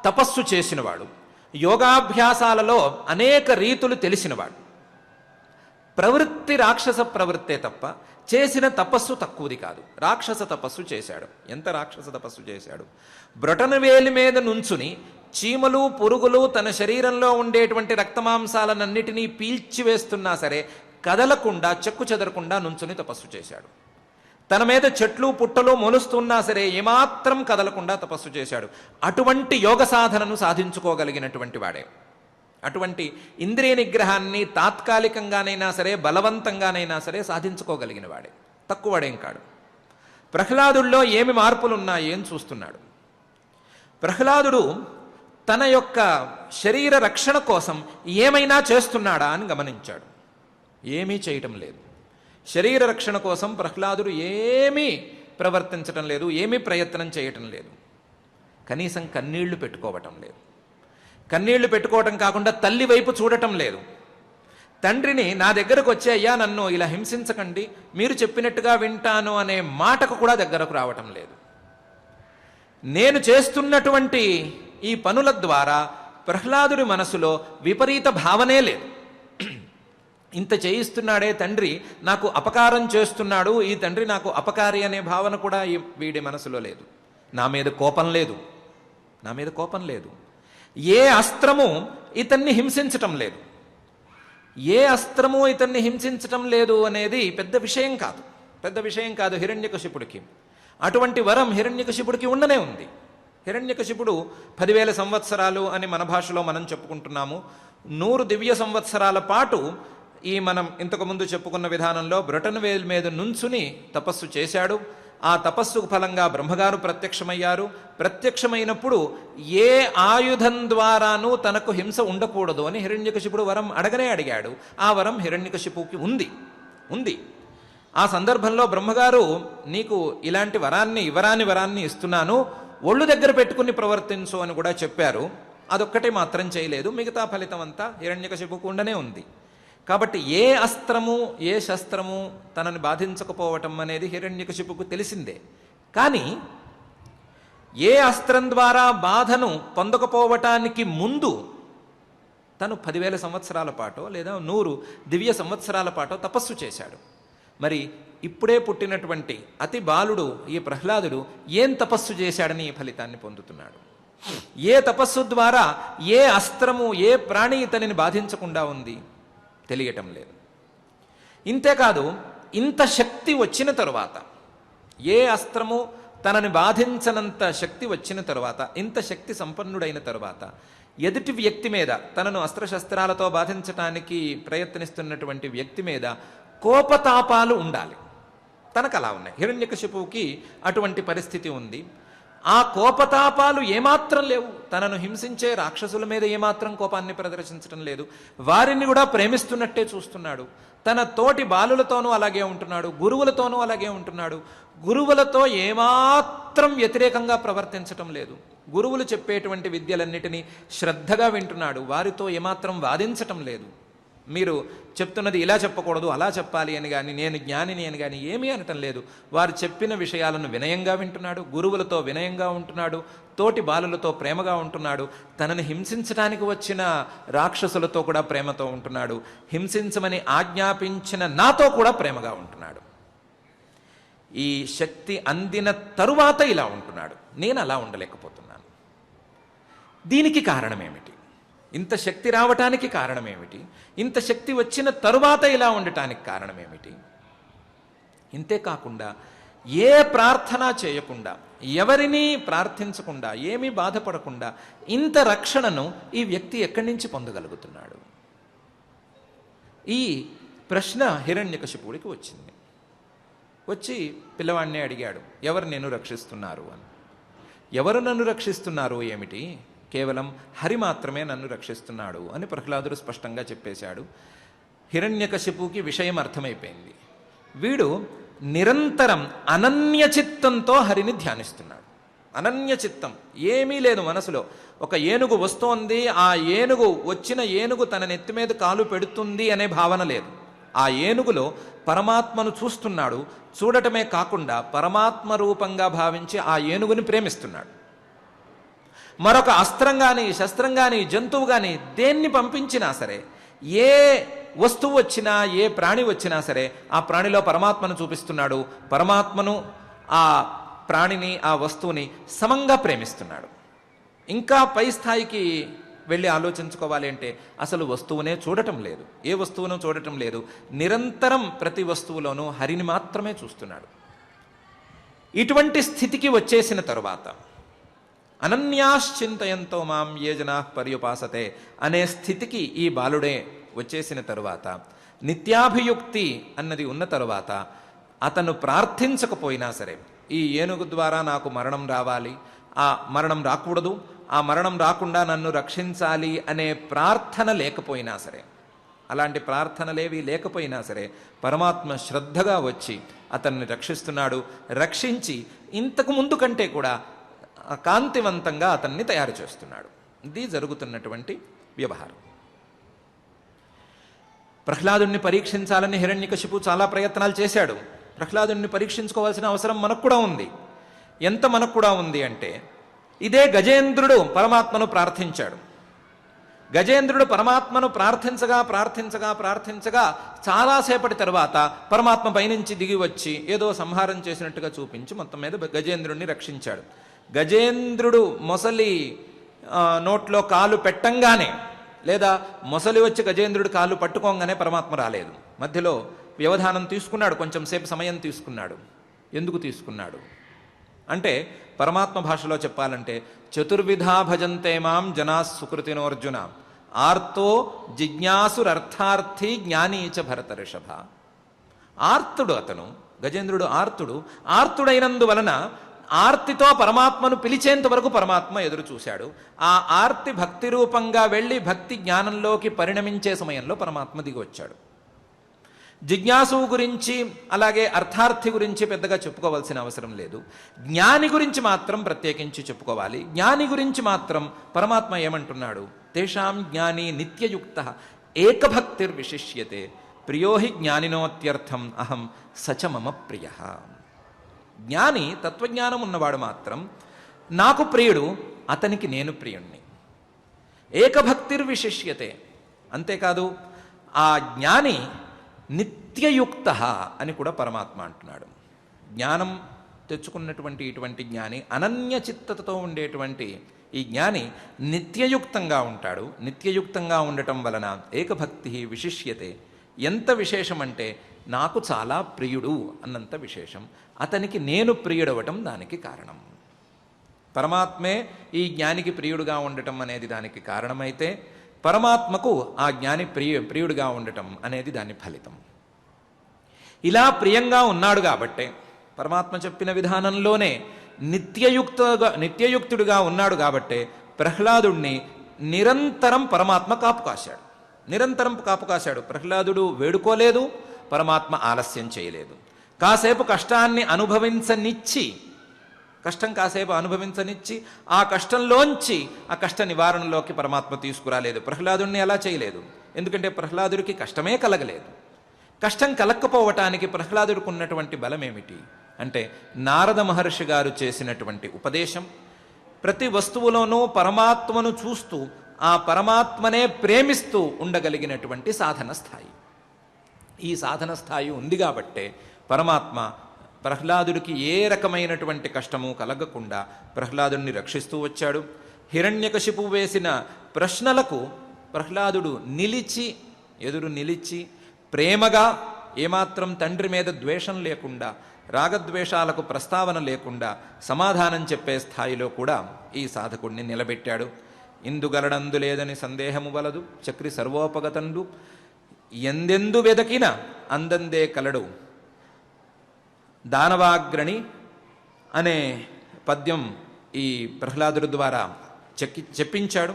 తపస్సు చేసినవాడు, యోగాభ్యాసాలలో అనేక రీతులు తెలిసినవాడు. ప్రవృత్తి రాక్షస ప్రవృత్తే తప్ప చేసిన తపస్సు తక్కువది కాదు. రాక్షస తపస్సు చేశాడు. ఎంత రాక్షస తపస్సు చేశాడు! బ్రొటనవేలి మీద నుంచుని చీమలు పురుగులు తన శరీరంలో ఉండేటువంటి రక్తమాంసాలన్నిటినీ పీల్చివేస్తున్నా సరే కదలకుండా చెక్కు చెదరకుండా నుంచుని తపస్సు చేశాడు. తన మీద చెట్లు పుట్టలు మొలుస్తున్నా సరే ఏమాత్రం కదలకుండా తపస్సు చేశాడు. అటువంటి యోగ సాధనను సాధించుకోగలిగినటువంటి వాడే. అటువంటి ఇంద్రియ నిగ్రహాన్ని తాత్కాలికంగానైనా సరే బలవంతంగానైనా సరే సాధించుకోగలిగిన వాడే. తక్కువవాడేం కాడు. ప్రహ్లాదుల్లో ఏమి మార్పులున్నాయి అని చూస్తున్నాడు. ప్రహ్లాదుడు తన యొక్క శరీర రక్షణ కోసం ఏమైనా చేస్తున్నాడా అని గమనించాడు. ఏమీ చేయటం లేదు. శరీర రక్షణ కోసం ప్రహ్లాదుడు ఏమీ ప్రవర్తించటం లేదు, ఏమీ ప్రయత్నం చేయటం లేదు. కనీసం కన్నీళ్లు పెట్టుకోవటం లేదు. కన్నీళ్లు పెట్టుకోవటం కాకుండా తల్లి వైపు చూడటం లేదు. తండ్రిని నా దగ్గరకు వచ్చే, అయ్యా నన్ను ఇలా హింసించకండి, మీరు చెప్పినట్టుగా వింటాను అనే మాటకు కూడా దగ్గరకు రావటం లేదు. నేను చేస్తున్నటువంటి ఈ పనుల ద్వారా ప్రహ్లాదుడి మనసులో విపరీత భావనే లేదు. ఇంత చేయిస్తున్నాడే తండ్రి, నాకు అపకారం చేస్తున్నాడు, ఈ తండ్రి నాకు అపకారి అనే భావన కూడా వీడి మనసులో లేదు. నా మీద కోపం లేదు. నా మీద కోపం లేదు. ఏ అస్త్రము ఇతన్ని హింసించటం లేదు. ఏ అస్త్రము ఇతన్ని హింసించటం లేదు అనేది పెద్ద విషయం కాదు. పెద్ద విషయం కాదు హిరణ్యకశిపుడికి. అటువంటి వరం హిరణ్యకశిపుడికి ఉండనే ఉంది. హిరణ్యకశిపుడు 10,000 సంవత్సరాలు అని మన భాషలో మనం చెప్పుకుంటున్నాము. 100 దివ్య సంవత్సరాల పాటు ఈ మనం ఇంతకుముందు చెప్పుకున్న విధానంలో బ్రొటనవేలు మీద నుంచుని తపస్సు చేశాడు. ఆ తపస్సుకు ఫలంగా బ్రహ్మగారు ప్రత్యక్షమయ్యారు. ప్రత్యక్షమైనప్పుడు ఏ ఆయుధం ద్వారానూ తనకు హింస ఉండకూడదు అని హిరణ్యకశిపుడు వరం అడిగాడు. ఆ వరం హిరణ్యకశిపుకి ఉంది. ఆ సందర్భంలో బ్రహ్మగారు, నీకు ఇలాంటి వరాన్ని ఇస్తున్నాను, ఒళ్ళు దగ్గర పెట్టుకుని ప్రవర్తించు అని కూడా చెప్పారు. అదొక్కటే మాత్రం చేయలేదు. మిగతా ఫలితం అంతా హిరణ్యకశిపుకు ఉండనే ఉంది. కాబట్టి ఏ అస్త్రము ఏ శస్త్రము తనని బాధించకపోవటం అనేది హిరణ్యకశిపుకు తెలిసిందే. కానీ ఏ అస్త్రం ద్వారా బాధను పొందకపోవటానికి ముందు తను 10,000 సంవత్సరాల పాటో లేదా 100 దివ్య సంవత్సరాల పాటో తపస్సు చేశాడు. మరి ఇప్పుడే పుట్టినటువంటి అతి బాలుడు ఈ ప్రహ్లాదుడు ఏం తపస్సు చేశాడని ఈ ఫలితాన్ని పొందుతున్నాడు? ఏ తపస్సు ద్వారా ఏ అస్త్రము ఏ ప్రాణి ఇతనిని బాధించకుండా ఉంది? తెలియటం లేదు. ఇంతేకాదు, ఇంత శక్తి వచ్చిన తరువాత, ఏ అస్త్రము తనని బాధించనంత శక్తి వచ్చిన తరువాత, ఇంత శక్తి సంపన్నుడైన తరువాత ఎదుటి వ్యక్తి మీద, తనను అస్త్రశస్త్రాలతో బాధించటానికి ప్రయత్నిస్తున్నటువంటి వ్యక్తి మీద కోపతాపాలు ఉండాలి. తనకు అలా ఉన్నాయి. హిరణ్యకశిపువుకి అటువంటి పరిస్థితి ఉంది. ఆ కోపతాపాలు ఏమాత్రం లేవు. తనను హింసించే రాక్షసుల మీద ఏమాత్రం కోపాన్ని ప్రదర్శించడం లేదు. వారిని కూడా ప్రేమిస్తున్నట్టే చూస్తున్నాడు. తన తోటి బాలులతోనూ అలాగే ఉంటున్నాడు, గురువులతోనూ అలాగే ఉంటున్నాడు. గురువులతో ఏమాత్రం వ్యతిరేకంగా ప్రవర్తించటం లేదు. గురువులు చెప్పేటువంటి విద్యలన్నిటినీ శ్రద్ధగా వింటున్నాడు. వారితో ఏమాత్రం వాదించటం లేదు. మీరు చెప్తున్నది ఇలా చెప్పకూడదు, అలా చెప్పాలి అని కానీ, నేను జ్ఞానిని అని కానీ ఏమీ అనటం లేదు. వారు చెప్పిన విషయాలను వినయంగా వింటున్నాడు. గురువులతో వినయంగా ఉంటున్నాడు. తోటి బాలులతో ప్రేమగా ఉంటున్నాడు. తనని హింసించడానికి వచ్చిన రాక్షసులతో కూడా ప్రేమతో ఉంటున్నాడు. హింసించమని ఆజ్ఞాపించిన నాతో కూడా ప్రేమగా ఉంటున్నాడు. ఈ శక్తి అందిన తరువాత ఇలా ఉంటున్నాడు. నేను అలా ఉండలేకపోతున్నాను. దీనికి కారణమేమిటి? ఇంత శక్తి రావటానికి కారణమేమిటి? ఇంత శక్తి వచ్చిన తరువాత ఇలా ఉండటానికి కారణమేమిటి? ఇంతేకాకుండా ఏ ప్రార్థన చేయకుండా, ఎవరినీ ప్రార్థించకుండా, ఏమీ బాధపడకుండా ఇంత రక్షణను ఈ వ్యక్తి ఎక్కడి నుంచి పొందగలుగుతున్నాడు? ఈ ప్రశ్న హిరణ్యకశిపుడికి వచ్చింది. వచ్చి పిల్లవాడిని అడిగాడు, ఎవరు నేను రక్షిస్తున్నారు అని. ఎవరు నన్ను రక్షిస్తున్నారు ఏమిటి? కేవలం హరి మాత్రమే నన్ను రక్షిస్తున్నాడు అని ప్రహ్లాదుడు స్పష్టంగా చెప్పేశాడు. హిరణ్యకశిపుకి విషయం అర్థమైపోయింది. వీడు నిరంతరం అనన్యచిత్తంతో హరిని ధ్యానిస్తున్నాడు. అనన్యచిత్తం, ఏమీ లేదు మనసులో. ఒక ఏనుగు వస్తోంది, ఆ ఏనుగు వచ్చిన ఏనుగు తన నెత్తి మీద కాలు పెడుతుంది అనే భావన లేదు. ఆ ఏనుగులో పరమాత్మను చూస్తున్నాడు. చూడటమే కాకుండా పరమాత్మ రూపంగా భావించి ఆ ఏనుగుని ప్రేమిస్తున్నాడు. మరొక అస్త్రం కానీ, శస్త్రం కానీ, జంతువు కానీ దేన్ని పంపించినా సరే, ఏ వస్తువు వచ్చినా, ఏ ప్రాణి వచ్చినా సరే ఆ ప్రాణిలో పరమాత్మను చూపిస్తున్నాడు. పరమాత్మను, ఆ ప్రాణిని, ఆ వస్తువుని సమంగా ప్రేమిస్తున్నాడు. ఇంకా పై స్థాయికి వెళ్ళి ఆలోచించుకోవాలి అంటే అసలు వస్తువునే చూడటం లేదు, ఏ వస్తువును చూడటం లేదు. నిరంతరం ప్రతి వస్తువులోనూ హరిని మాత్రమే చూస్తున్నాడు. ఇటువంటి స్థితికి వచ్చేసిన తరువాత అనన్యాశ్చింతయంతో మాం ఏ జనా పర్యుపాసతే అనే స్థితికి ఈ బాలుడే వచ్చేసిన తరువాత, నిత్యాభియుక్తి అన్నది ఉన్న తరువాత అతను ప్రార్థించకపోయినా సరే, ఈ ఏనుగు ద్వారా నాకు మరణం రావాలి, ఆ మరణం రాకూడదు, ఆ మరణం రాకుండా నన్ను రక్షించాలి అనే ప్రార్థన లేకపోయినా సరే, అలాంటి ప్రార్థనలేవి లేకపోయినా సరే పరమాత్మ శ్రద్ధగా వచ్చి అతన్ని రక్షిస్తున్నాడు. రక్షించి ఇంతకు ముందు కంటే కూడా కాంతివంతంగా అతన్ని తయారు చేస్తున్నాడు. ఇది జరుగుతున్నటువంటి వ్యవహారం. ప్రహ్లాదుణ్ణి పరీక్షించాలని హిరణ్యకశిపు చాలా ప్రయత్నాలు చేశాడు. ప్రహ్లాదుణ్ణి పరీక్షించుకోవాల్సిన అవసరం మనకు కూడా ఉంది. ఎంత మనకు కూడా ఉంది అంటే, ఇదే గజేంద్రుడు పరమాత్మను ప్రార్థించాడు. గజేంద్రుడు పరమాత్మను ప్రార్థించగా ప్రార్థించగా ప్రార్థించగా చాలాసేపటి తర్వాత పరమాత్మ పైనుంచి దిగి వచ్చి ఏదో సంహారం చేసినట్టుగా చూపించి మొత్తం మీద గజేంద్రుడిని రక్షించాడు. గజేంద్రుడు మొసలి నోట్లో కాలు పెట్టంగానే, లేదా మొసలి వచ్చి గజేంద్రుడు కాలు పట్టుకోగానే పరమాత్మ రాలేదు. మధ్యలో వ్యవధానం తీసుకున్నాడు, కొంచెం సేపు సమయం తీసుకున్నాడు. ఎందుకు తీసుకున్నాడు అంటే, పరమాత్మ భాషలో చెప్పాలంటే, చతుర్విధా భజంతే మాం జనా సుకృతినోర్జున ఆర్తో జిజ్ఞాసురర్థార్థి జ్ఞానీచ భరత ఋషభ. ఆర్తుడు అతను, గజేంద్రుడు ఆర్తుడైనందువలన ఆర్తితో పరమాత్మను పిలిచేంత వరకు పరమాత్మ ఎదురు చూశాడు. ఆ ఆర్తి భక్తి రూపంగా వెళ్ళి భక్తి జ్ఞానంలోకి పరిణమించే సమయంలో పరమాత్మ దిగి వచ్చాడు. జిజ్ఞాసువు గురించి అలాగే అర్థార్థి గురించి పెద్దగా చెప్పుకోవాల్సిన అవసరం లేదు. జ్ఞాని గురించి మాత్రం ప్రత్యేకించి చెప్పుకోవాలి. జ్ఞాని గురించి మాత్రం పరమాత్మ ఏమంటున్నాడు, తేషాం జ్ఞాని నిత్యయుక్త ఏకభక్తిర్విశిష్యతే ప్రియో హి జ్ఞానినోత్యర్థం అహం సచ మమ ప్రియ. జ్ఞాని, తత్వజ్ఞానం ఉన్నవాడు మాత్రం నాకు ప్రియుడు, అతనికి నేను ప్రియుణ్ణి. ఏకభక్తిర్విశిష్యతే, అంతేకాదు ఆ జ్ఞాని నిత్యయుక్త అని కూడా పరమాత్మ అంటున్నాడు. జ్ఞానం తెచ్చుకున్నటువంటి ఇటువంటి జ్ఞాని, అనన్య చిత్తతతో ఉండేటువంటి ఈ జ్ఞాని నిత్యయుక్తంగా ఉంటాడు. నిత్యయుక్తంగా ఉండటం వలన ఏకభక్తి విశిష్యతే. ఎంత విశేషం అంటే నాకు చాలా ప్రియుడు అన్నంత విశేషం. అతనికి నేను ప్రియుడవటం దానికి కారణం. పరమాత్మే ఈ జ్ఞానికి ప్రియుడుగా ఉండటం అనేది దానికి కారణమైతే, పరమాత్మకు ఆ జ్ఞాని ప్రియుడిగా ఉండటం అనేది దాని ఫలితం. ఇలా ప్రియంగా ఉన్నాడు కాబట్టే, పరమాత్మ చెప్పిన విధానంలోనే నిత్యయుక్తుడుగా ఉన్నాడు కాబట్టే ప్రహ్లాదుణ్ణి నిరంతరం పరమాత్మ కాపుకాశాడు. నిరంతరం కాపుకాశాడు. ప్రహ్లాదుడు వేడుకోలేదు, పరమాత్మ ఆలస్యం చేయలేదు. కాసేపు కష్టాన్ని అనుభవించనిచ్చి, కష్టం కాసేపు అనుభవించనిచ్చి ఆ కష్టంలోంచి ఆ కష్ట నివారణలోకి పరమాత్మ తీసుకురాలేదు. ప్రహ్లాదుణ్ణి అలా చేయలేదు. ఎందుకంటే ప్రహ్లాదుడికి కష్టమే కలగలేదు. కష్టం కలక్కపోవటానికి ప్రహ్లాదుడికి ఉన్నటువంటి బలం ఏమిటి అంటే, నారద మహర్షి గారు చేసినటువంటి ఉపదేశం, ప్రతి వస్తువులోనూ పరమాత్మను చూస్తూ ఆ పరమాత్మనే ప్రేమిస్తూ ఉండగలిగినటువంటి సాధన స్థాయి. ఈ సాధన స్థాయి ఉంది కాబట్టే పరమాత్మ ప్రహ్లాదుడికి ఏ రకమైనటువంటి కష్టము కలగకుండా ప్రహ్లాదుడిని రక్షిస్తూ వచ్చాడు. హిరణ్యకశిపు వేసిన ప్రశ్నలకు ప్రహ్లాదుడు ఎదురు నిలిచి ప్రేమగా, ఏమాత్రం తండ్రి మీద ద్వేషం లేకుండా, రాగద్వేషాలకు ప్రస్తావన లేకుండా సమాధానం చెప్పే స్థాయిలో కూడా ఈ సాధకుడిని నిలబెట్టాడు. ఇందుగలడందు లేదని సందేహము వలదు చక్రి సర్వోపగతండు ఎందెందు వెదకిన అందందే కలడు దానవాగ్రణి అనే పద్యం ఈ ప్రహ్లాదుడి ద్వారా చెప్పించాడు.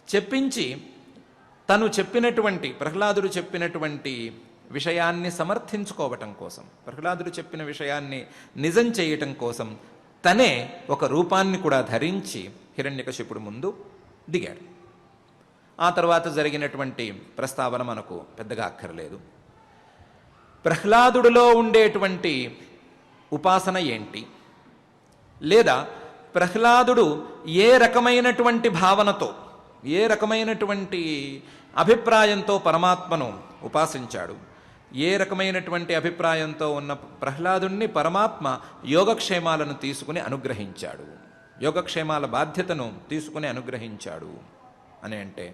చెప్పించి తను చెప్పినటువంటి, ప్రహ్లాదుడు చెప్పినటువంటి విషయాన్ని సమర్థించుకోవటం కోసం, ప్రహ్లాదుడు చెప్పిన విషయాన్ని నిజం చేయటం కోసం తనే ఒక రూపాన్ని కూడా ధరించి హిరణ్యకశిపుడు ముందు దిగాడు. ఆ తర్వాత జరిగినటువంటి ప్రస్తావన మనకు పెద్దగా అక్కర్లేదు. ప్రహ్లాదుడిలో ఉండేటువంటి ఉపాసన ఏంటి, లేదా ప్రహ్లాదుడు ఏ రకమైనటువంటి భావనతో, ఏ రకమైనటువంటి అభిప్రాయంతో పరమాత్మను ఉపాసించాడు, ఏ రకమైనటువంటి అభిప్రాయంతో ఉన్న ప్రహ్లాదుణ్ణి పరమాత్మ యోగక్షేమాలను తీసుకుని అనుగ్రహించాడు, యోగక్షేమాల బాధ్యతను తీసుకుని అనుగ్రహించాడు అని అంటే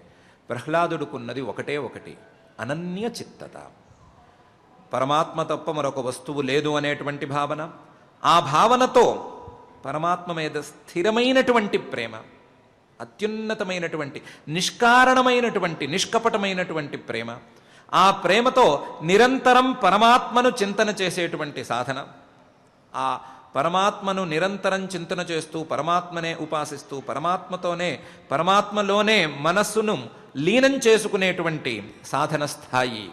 ప్రహ్లాదుడుకున్నది ఒకటే ఒకటి, అనన్య చిత్తత. పరమాత్మ తప్ప మరొక వస్తువు లేదు అనేటువంటి భావన, ఆ భావనతో పరమాత్మ మీద స్థిరమైనటువంటి ప్రేమ, అత్యున్నతమైనటువంటి నిష్కారణమైనటువంటి నిష్కపటమైనటువంటి ప్రేమ, ఆ ప్రేమతో నిరంతరం పరమాత్మను చింతన చేసేటువంటి సాధన, ఆ పరమాత్మను నిరంతరం చింతన చేస్తూ పరమాత్మనే ఉపాసిస్తూ పరమాత్మలోనే మనస్సును లీనం చేసుకునేటువంటి సాధన స్థాయి,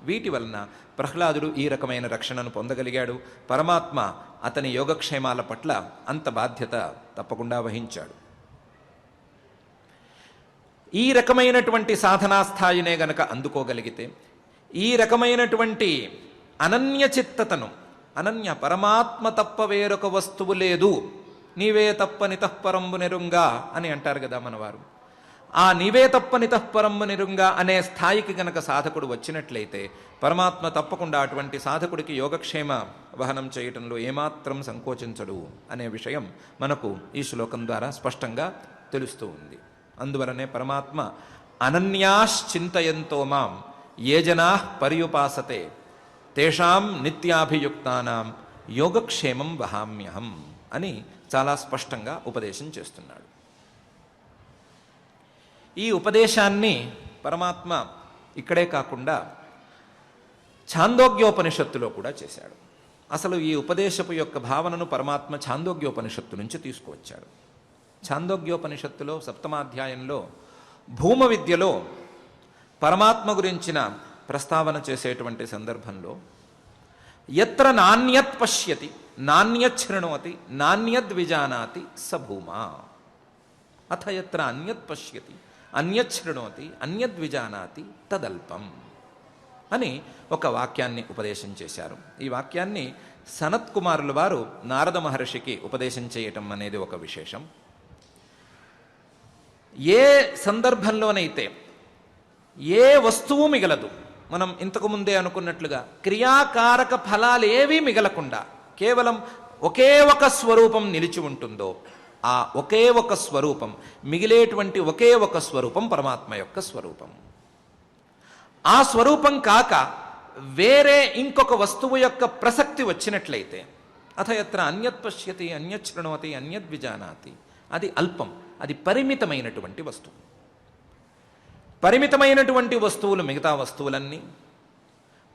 వీటి వలన ప్రహ్లాదుడు ఈ రకమైన రక్షణను పొందగలిగాడు. పరమాత్మ అతని యోగక్షేమాల పట్ల అంత బాధ్యత తప్పకుండా వహించాడు. ఈ రకమైనటువంటి సాధనా స్థాయినే గనక అందుకోగలిగితే, ఈ రకమైనటువంటి అనన్య చిత్తతను, అనన్య పరమాత్మ తప్ప వేరొక వస్తువు లేదు, నీవే తప్ప నితఃపరంబు నెరుంగా అని అంటారు కదా మనవారు. ఆ నీవే తప్ప నితఃపరంబు నెరుంగా అనే స్థాయికి గనక సాధకుడు వచ్చినట్లయితే పరమాత్మ తప్పకుండా అటువంటి సాధకుడికి యోగక్షేమ వహనం చేయటంలో ఏమాత్రం సంకోచించడు అనే విషయం మనకు ఈ శ్లోకం ద్వారా స్పష్టంగా తెలుస్తూ ఉంది. అందువలనే పరమాత్మ అనన్యాశ్చింతయంతో మాం ఏ జనా పర్యుపాసతే తేషాం నిత్యాభియుక్తానాం యోగక్షేమం వహామ్యహం అని చాలా స్పష్టంగా ఉపదేశం చేస్తున్నాడు. ఈ ఉపదేశాన్ని పరమాత్మ ఇక్కడే కాకుండా ఛాందోగ్యోపనిషత్తులో కూడా చేశాడు. అసలు ఈ ఉపదేశపు యొక్క భావనను పరమాత్మ ఛాందోగ్యోపనిషత్తు నుంచి తీసుకువచ్చాడు. ఛాందోగ్యోపనిషత్తులో 7వ అధ్యాయంలో భూమ విద్యలో పరమాత్మ గురించిన ప్రస్తావన చేసేటువంటి సందర్భంలో యత్ర నాణ్యత్ పశ్యతి నాణ్యత్ శృణోతి నాణ్యద్ విజానాతి స భూమా అథ యత్ర అన్యత్ పశ్యతి అన్యత్ శృణోతి అన్యద్ విజానాతి తదల్పం అని ఒక వాక్యాన్ని ఉపదేశం చేశారు. ఈ వాక్యాన్ని సనత్ కుమారుల వారు నారద మహర్షికి ఉపదేశం చేయటం అనేది ఒక విశేషం. ఏ సందర్భంలోనైతే ఏ వస్తువు మిగలదు, మనం ఇంతకు ముందే అనుకున్నట్లుగా క్రియాకారక ఫలాలేవీ మిగలకుండా కేవలం ఒకే ఒక స్వరూపం నిలిచి ఉంటుందో, ఆ ఒకే ఒక స్వరూపం, మిగిలేటువంటి ఒకే ఒక స్వరూపం పరమాత్మ యొక్క స్వరూపం. ఆ స్వరూపం కాక వేరే ఇంకొక వస్తువు యొక్క ప్రసక్తి వచ్చినట్లయితే అథ యత్ర అన్యత్ పశ్యతి అన్యత్ శృణోతి అన్యద్ విజానాతి, అది అల్పం, అది పరిమితమైనటువంటి వస్తువు. పరిమితమైనటువంటి వస్తువులు మిగతా వస్తువులన్నీ,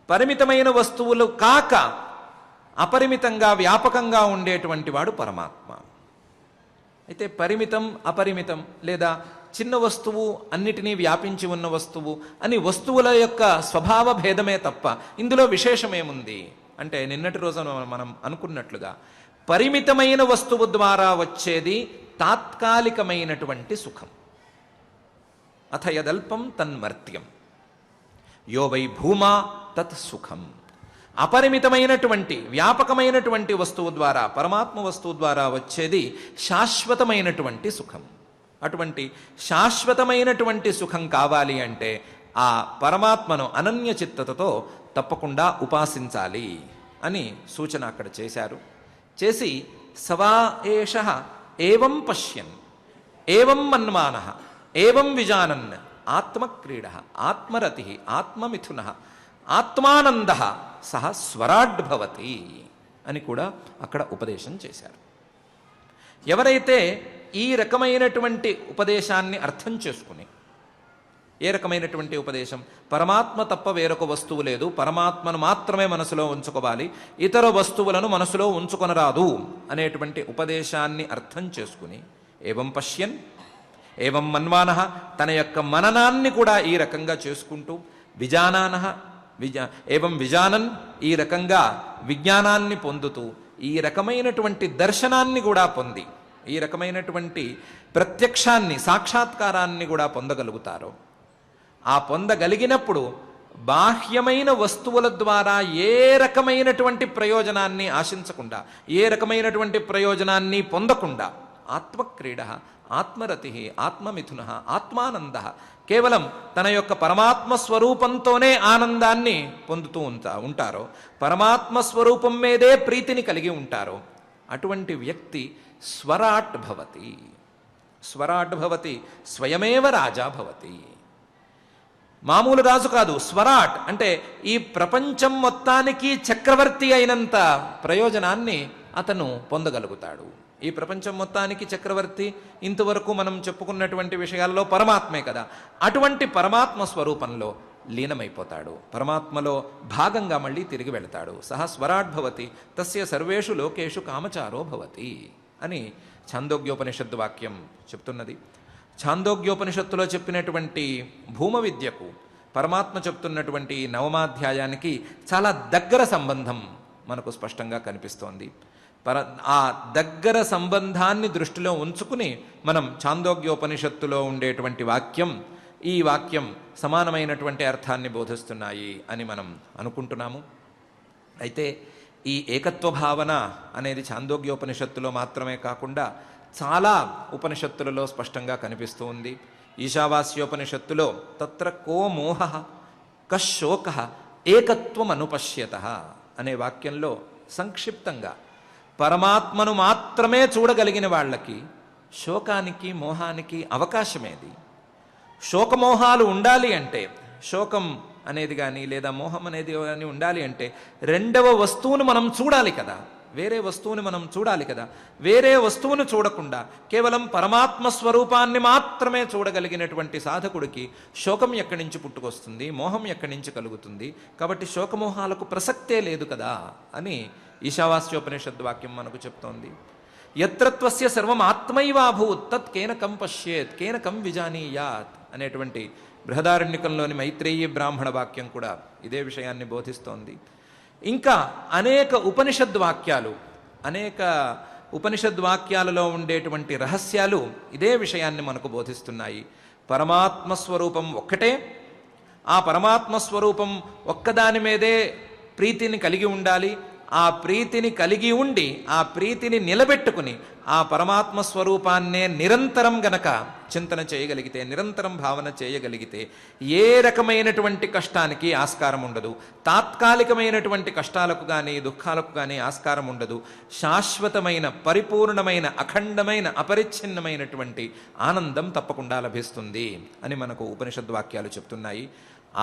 పరిమితమైన వస్తువులు కాక అపరిమితంగా వ్యాపకంగా ఉండేటువంటి వాడు పరమాత్మ. అయితే పరిమితం అపరిమితం లేదా చిన్న వస్తువు అన్నిటినీ వ్యాపించి ఉన్న వస్తువు అని వస్తువుల యొక్క స్వభావ భేదమే తప్ప ఇందులో విశేషమేముంది అంటే, నిన్నటి రోజున మనం అనుకున్నట్లుగా పరిమితమైన వస్తువు ద్వారా వచ్చేది తాత్కాలికమైనటువంటి సుఖం. అథ యదల్పం తన్మర్త్యం యో వై భూమా తత్ సుఖం. అపరిమితమైనటువంటి వ్యాపకమైనటువంటి వస్తువు ద్వారా, పరమాత్మ వస్తువు ద్వారా వచ్చేది శాశ్వతమైనటువంటి సుఖం. అటువంటి శాశ్వతమైనటువంటి సుఖం కావాలి అంటే ఆ పరమాత్మను అనన్య చిత్తతతో తప్పకుండా ఉపాసించాలి అని సూచన అక్కడ చేశారు. చేసి సవా ఏష ఏవం పశ్యన్ ఏవం మన్మానః ఏవం విజానన్ ఆత్మక్రీడ ఆత్మరతి ఆత్మమిథున ఆత్మానంద సహ స్వరాడ్భవతి అని కూడా అక్కడ ఉపదేశం చేశారు. ఎవరైతే ఈ రకమైనటువంటి ఉపదేశాన్ని అర్థం చేసుకుని, ఏ రకమైనటువంటి ఉపదేశం, పరమాత్మ తప్ప వేరొక వస్తువు లేదు, పరమాత్మను మాత్రమే మనసులో ఉంచుకోవాలి, ఇతర వస్తువులను మనసులో ఉంచుకొనరాదు అనేటువంటి ఉపదేశాన్ని అర్థం చేసుకుని ఏవం పశ్యన్ ఏవం మన్వానః, తన యొక్క మననాన్ని కూడా ఈ రకంగా చేసుకుంటూ విజానానః ఏవం విజానన్, ఈ రకంగా విజ్ఞానాన్ని పొందుతూ ఈ రకమైనటువంటి దర్శనాన్ని కూడా పొంది ఈ రకమైనటువంటి ప్రత్యక్షాన్ని సాక్షాత్కారాన్ని కూడా పొందగలుగుతారు. ఆ పొందగలిగినప్పుడు బాహ్యమైన వస్తువుల ద్వారా ఏ రకమైనటువంటి ప్రయోజనాన్ని ఆశించకుండా, ఏ రకమైనటువంటి ప్రయోజనాన్ని పొందకుండా ఆత్మక్రీడ, ఆత్మరతి, ఆత్మమిథున, ఆత్మానంద, కేవలం తన యొక్క పరమాత్మ స్వరూపంతోనే ఆనందాన్ని పొందుతూ ఉంటారో, పరమాత్మ స్వరూపం మీదే ప్రీతిని కలిగి ఉంటారో అటువంటి వ్యక్తి స్వరాట్ భవతి. స్వరాట్ భవతి, స్వయమేవ రాజా భవతి. మామూలు రాజు కాదు, స్వరాట్ అంటే ఈ ప్రపంచం మొత్తానికి చక్రవర్తి అయినంత ప్రయోజనాన్ని అతను పొందగలుగుతాడు. ఈ ప్రపంచం మొత్తానికి చక్రవర్తి ఇంతవరకు మనం చెప్పుకున్నటువంటి విషయాల్లో పరమాత్మే కదా. అటువంటి పరమాత్మ స్వరూపంలో లీనమైపోతాడు, పరమాత్మలో భాగంగా మళ్ళీ తిరిగి వెళతాడు. సహ స్వరాట్ భవతి తస్య సర్వేషు లోకేషు కామచారో భవతి అని ఛాందోగ్యోపనిషత్తు వాక్యం చెప్తున్నది. ఛాందోగ్యోపనిషత్తులో చెప్పినటువంటి భూమ విద్యకు పరమాత్మ చెప్తున్నటువంటి నవమాధ్యాయానికి చాలా దగ్గర సంబంధం మనకు స్పష్టంగా కనిపిస్తోంది. ఆ దగ్గర సంబంధాన్ని దృష్టిలో ఉంచుకుని మనం ఛాందోగ్యోపనిషత్తులో ఉండేటువంటి వాక్యం, ఈ వాక్యం సమానమైనటువంటి అర్థాన్ని బోధిస్తున్నాయి అని మనం అనుకుంటున్నాము. అయితే ఈ ఏకత్వ భావన అనేది ఛాందోగ్యోపనిషత్తులో మాత్రమే కాకుండా చాలా ఉపనిషత్తులలో స్పష్టంగా కనిపిస్తూ ఉంది. ఈశావాస్యోపనిషత్తులో తత్ర కో మోహ కశోక ఏకత్వం అనుపశ్యత అనే వాక్యంలో సంక్షిప్తంగా పరమాత్మను మాత్రమే చూడగలిగిన వాళ్ళకి శోకానికి, మోహానికి అవకాశమేది. శోకమోహాలు ఉండాలి అంటే, శోకం అనేది కానీ లేదా మోహం అనేది కానీ ఉండాలి అంటే రెండవ వస్తువును మనం చూడాలి కదా, వేరే వస్తువుని మనం చూడాలి కదా. వేరే వస్తువును చూడకుండా కేవలం పరమాత్మ స్వరూపాన్ని మాత్రమే చూడగలిగినటువంటి సాధకుడికి శోకం ఎక్కడి నుంచి పుట్టుకొస్తుంది, మోహం ఎక్కడి నుంచి కలుగుతుంది? కాబట్టి శోకమోహాలకు ప్రసక్తే లేదు కదా అని ఈశావాస్యోపనిషద్ వాక్యం మనకు చెప్తోంది. యత్రత్వస్య సర్వం ఆత్మైవాభూత్ తత్ కేనకం పశ్యేత్ కేనకం విజానీయాత్ అనేటువంటి బృహదారణ్యకంలోని మైత్రేయీ బ్రాహ్మణ వాక్యం కూడా ఇదే విషయాన్ని బోధిస్తోంది. ఇంకా అనేక ఉపనిషద్వాక్యాలలో ఉండేటువంటి రహస్యాలు ఇదే విషయాన్ని మనకు బోధిస్తున్నాయి. పరమాత్మ స్వరూపం ఒక్కటే, ఆ పరమాత్మ స్వరూపం ఒక్కదాని మీదే ప్రీతిని కలిగి ఉండాలి. ఆ ప్రీతిని కలిగి ఉండి ఆ ప్రీతిని నిలబెట్టుకుని ఆ పరమాత్మ స్వరూపాన్నే నిరంతరం గనక చింతన చేయగలిగితే, నిరంతరం భావన చేయగలిగితే ఏ రకమైనటువంటి కష్టానికి ఆస్కారం ఉండదు. తాత్కాలికమైనటువంటి కష్టాలకు కానీ దుఃఖాలకు కానీ ఆస్కారం ఉండదు. శాశ్వతమైన, పరిపూర్ణమైన, అఖండమైన, అపరిచ్ఛిన్నమైనటువంటి ఆనందం తప్పకుండా లభిస్తుంది అని మనకు ఉపనిషద్వాక్యాలు చెప్తున్నాయి.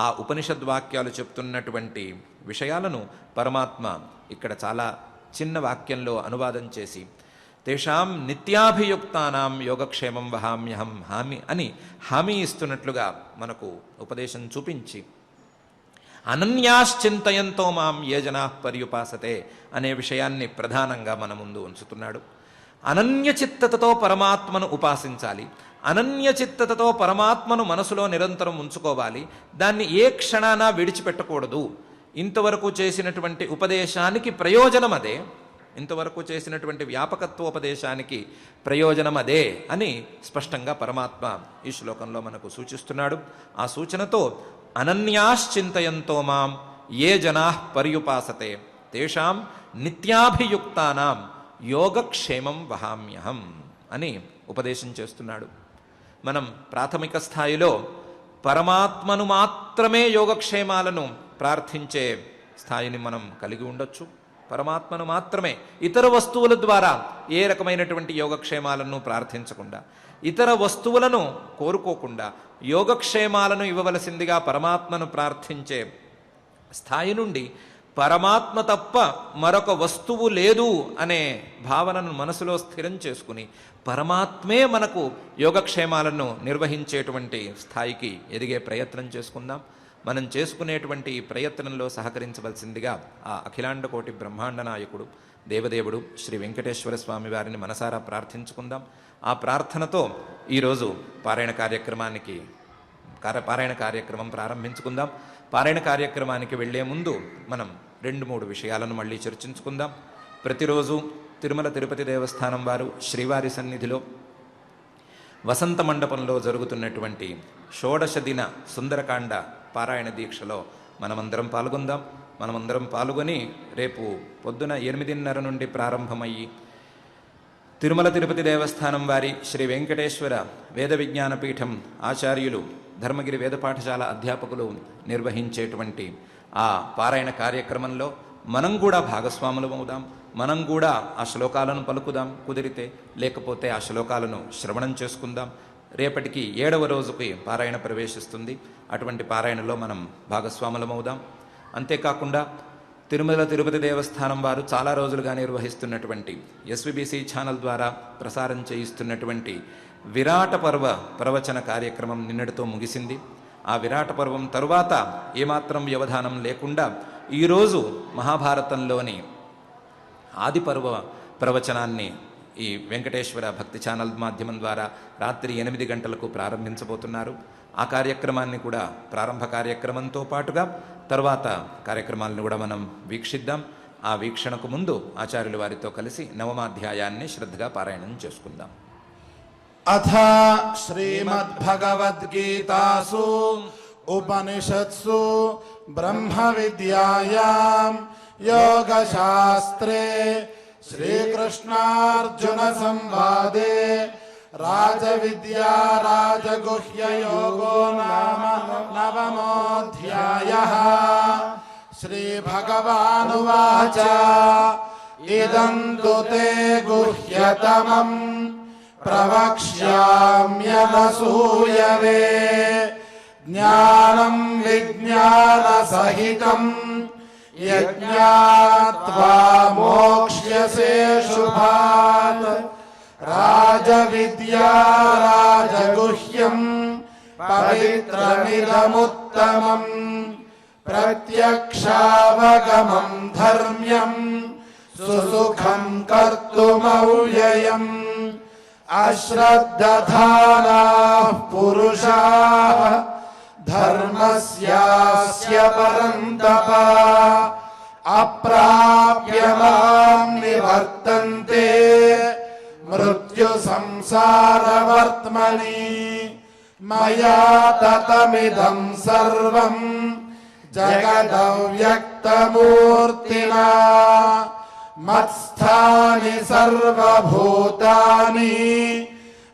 ఆ ఉపనిషద్వాక్యాలు చెప్తున్నటువంటి విషయాలను పరమాత్మ ఇక్కడ చాలా చిన్న వాక్యంలో అనువాదం చేసి తేషాం నిత్యాభియుక్తానాం యోగక్షేమం వహామ్యహం హామీ ఇస్తున్నట్లుగా మనకు ఉపదేశం చూపించి అనన్యాశ్చింతయంతో మాం ఏ జనా పర్యుపాసతే అనే విషయాన్ని ప్రధానంగా మన ముందు ఉంచుతున్నాడు. అనన్యచిత్తతతో పరమాత్మను ఉపాసించాలి, అనన్యచిత్తతతో పరమాత్మను మనసులో నిరంతరం ఉంచుకోవాలి. దాన్ని ఏ క్షణాన విడిచిపెట్టకూడదు. ఇంతవరకు చేసినటువంటి ఉపదేశానికి ప్రయోజనం అదే, ఇంతవరకు చేసినటువంటి వ్యాపకత్వోపదేశానికి ప్రయోజనం అదే అని స్పష్టంగా పరమాత్మ ఈ శ్లోకంలో మనకు సూచిస్తున్నాడు. ఆ సూచనతో అనన్యాశ్చింతయంతో మాం ఏ జనా పర్యుపాసతే తేషాం నిత్యాభియుక్తానాం యోగక్షేమం వహామ్యహం అని ఉపదేశం చేస్తున్నాడు. మనం ప్రాథమిక స్థాయిలో పరమాత్మను మాత్రమే యోగక్షేమాలను ప్రార్థించే స్థాయిని మనం కలిగి ఉండొచ్చు. పరమాత్మను మాత్రమే, ఇతర వస్తువుల ద్వారా ఏ రకమైనటువంటి యోగక్షేమాలను ప్రార్థించకుండా, ఇతర వస్తువులను కోరుకోకుండా యోగక్షేమాలను ఇవ్వవలసిందిగా పరమాత్మను ప్రార్థించే స్థాయి నుండి పరమాత్మ తప్ప మరొక వస్తువు లేదు అనే భావనను మనసులో స్థిరం చేసుకుని పరమాత్మే మనకు యోగక్షేమాలను నిర్వహించేటువంటి స్థాయికి ఎదిగే ప్రయత్నం చేసుకుందాం. మనం చేసుకునేటువంటి ఈ ప్రయత్నంలో సహకరించవలసిందిగా ఆ అఖిలాండ కోటి బ్రహ్మాండ నాయకుడు దేవదేవుడు శ్రీ వెంకటేశ్వర స్వామి వారిని మనసారా ప్రార్థించుకుందాం. ఆ ప్రార్థనతో ఈరోజు పారాయణ కార్యక్రమం ప్రారంభించుకుందాం. పారాయణ కార్యక్రమానికి వెళ్లే ముందు మనం 2-3 విషయాలను మళ్ళీ చర్చించుకుందాం. ప్రతిరోజు తిరుమల తిరుపతి దేవస్థానం వారు శ్రీవారి సన్నిధిలో వసంత మండపంలో జరుగుతున్నటువంటి షోడశ దిన సుందరకాండ పారాయణ దీక్షలో మనమందరం పాల్గొందాం. మనమందరం పాల్గొని రేపు పొద్దున 8:30 నుండి ప్రారంభమయ్యి తిరుమల తిరుపతి దేవస్థానం వారి శ్రీ వెంకటేశ్వర వేద విజ్ఞాన పీఠం ఆచార్యులు ధర్మగిరి వేద పాఠశాల అధ్యాపకులు నిర్వహించేటువంటి ఆ పారాయణ కార్యక్రమంలో మనం కూడా భాగస్వాములమవుదాం. మనం కూడా ఆ శ్లోకాలను పలుకుదాం కుదిరితే, లేకపోతే ఆ శ్లోకాలను శ్రవణం చేసుకుందాం. రేపటికి 7వ రోజుకి పారాయణ ప్రవేశిస్తుంది. అటువంటి పారాయణలో మనం భాగస్వాములమవుదాం. అంతేకాకుండా తిరుమల తిరుపతి దేవస్థానం వారు చాలా రోజులుగా నిర్వహిస్తున్నటువంటి ఎస్విబిసి ఛానల్ ద్వారా ప్రసారం చేయిస్తున్నటువంటి విరాట పర్వ ప్రవచన కార్యక్రమం నిన్నటితో ముగిసింది. ఆ విరాట పర్వం తరువాత ఏమాత్రం వ్యవధానం లేకుండా ఈరోజు మహాభారతంలోని ఆది పర్వ ప్రవచనాన్ని ఈ వెంకటేశ్వర భక్తి ఛానల్ మాధ్యమం ద్వారా రాత్రి 8 గంటలకు ప్రారంభించబోతున్నారు. ఆ కార్యక్రమాన్ని కూడా ప్రారంభ కార్యక్రమంతో పాటుగా తర్వాత కార్యక్రమాలను కూడా మనం వీక్షిద్దాం. ఆ వీక్షణకు ముందు ఆచార్యుల వారితో కలిసి 9వ అధ్యాయాన్ని శ్రద్ధగా పారాయణం చేసుకుందాం. అథ శ్రీమద్భగవద్గీతాసు ఉపనిషత్సు బ్రహ్మ విద్యాయాం యోగశాస్త్రే శ్రీకృష్ణార్జున సంవాదే రాజవిద్యా రాజగుహ్య యోగో నామ 9మోऽధ్యాయః. శ్రీభగవానువాచ ఇదం తు తే గుహ్యతమం ప్రవక్ష్యామ్యనసూయవే జ్ఞానం విజ్ఞానసహితం యజ్ఞాత్వా మోక్ష్యసే శుభాత్. రాజవిద్యా రాజగుహ్యం పవిత్రమిదముత్తమం ప్రత్యక్షావగమం ధర్మ్యం సుసుఖం కర్తుమవ్యయం. అశ్రద్ధధానాః పురుషాః ధర్మస్యాస్య పరంతప అప్రాప్య మాం నివర్తంతే మృత్యు సంసారవర్త్మని. మయా తతమిదం సర్వం జగదవ్యక్తమూర్తినా మత్స్థాని సర్వభూతాని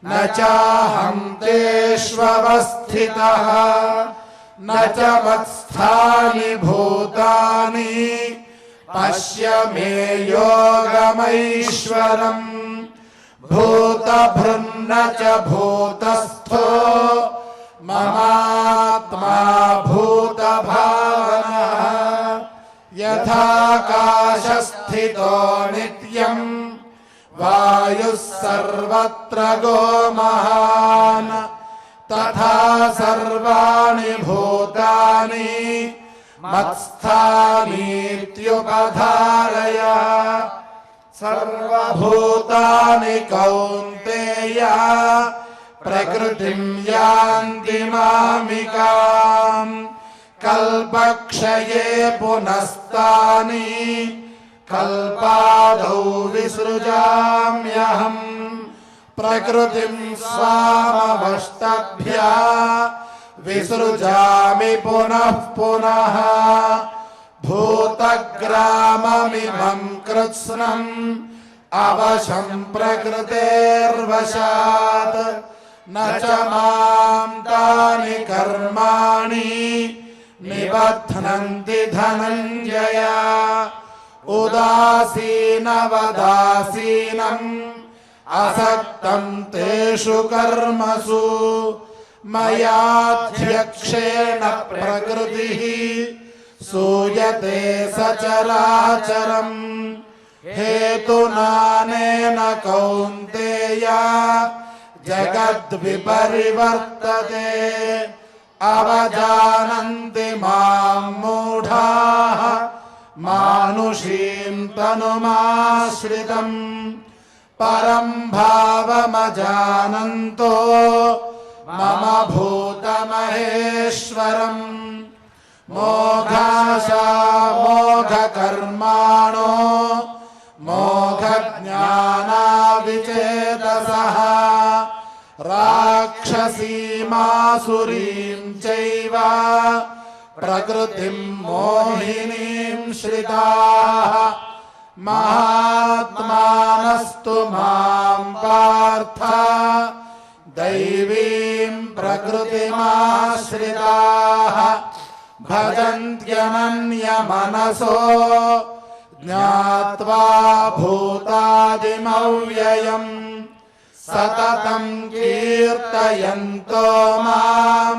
న చాహం తేష్వస్థితః న చ మత్స్థాని భూతాని పశ్య మే యోగమైశ్వరం. భూతభృన్న చ భూతస్థో మమాత్మా భూతభావనః. యథాకాశస్థితో నిత్యం వాయుః సర్వత్ర గో మహాన్ తథా సర్వాణి భూతాని మత్స్థానీత్యుపధారయ. సర్వభూతాని కౌంతేయ ప్రకృతిం యాంతి మామికాం. కల్పక్షయే పునస్తాని కల్పాదౌ విసృజామ్యహం. ప్రకృతిం స్వామవష్టభ్య విసృజామి పునః పునః. భూతగ్రామమిమం కృత్స్నం అవశం ప్రకృతేర్వశాత్. న చ మాం తాని కర్మాణి నిబధ్నంతి ధనంజయ. ఉదాసీనవదాసీనం అసక్తం తేషు కర్మసు మయాధ్యక్షేణ ప్రకృతిః సూయతే సచరాచరం. హేతునానేన కౌంతేయ జగద్విపరివర్తతే. అవజానంతి మాం మూఢాః మానుషీం తనుమాశ్రితం. పరం భావమజానంతో మమ భూతమహేశ్వరం. మోఘాశా మోఘకర్మాణో మోఘజ్ఞానావిచేతసః. రాక్షసీమాసురీం చైవ प्रकृतिं मोहिनीं श्रिताः महात्मानस्तु मां पार्थ दैवीं प्रकृतिमाश्रिताः भजन्त्यनन्यमनसो ज्ञात्वा भूतादिमव्ययम् सततं कीर्तयन्तो मां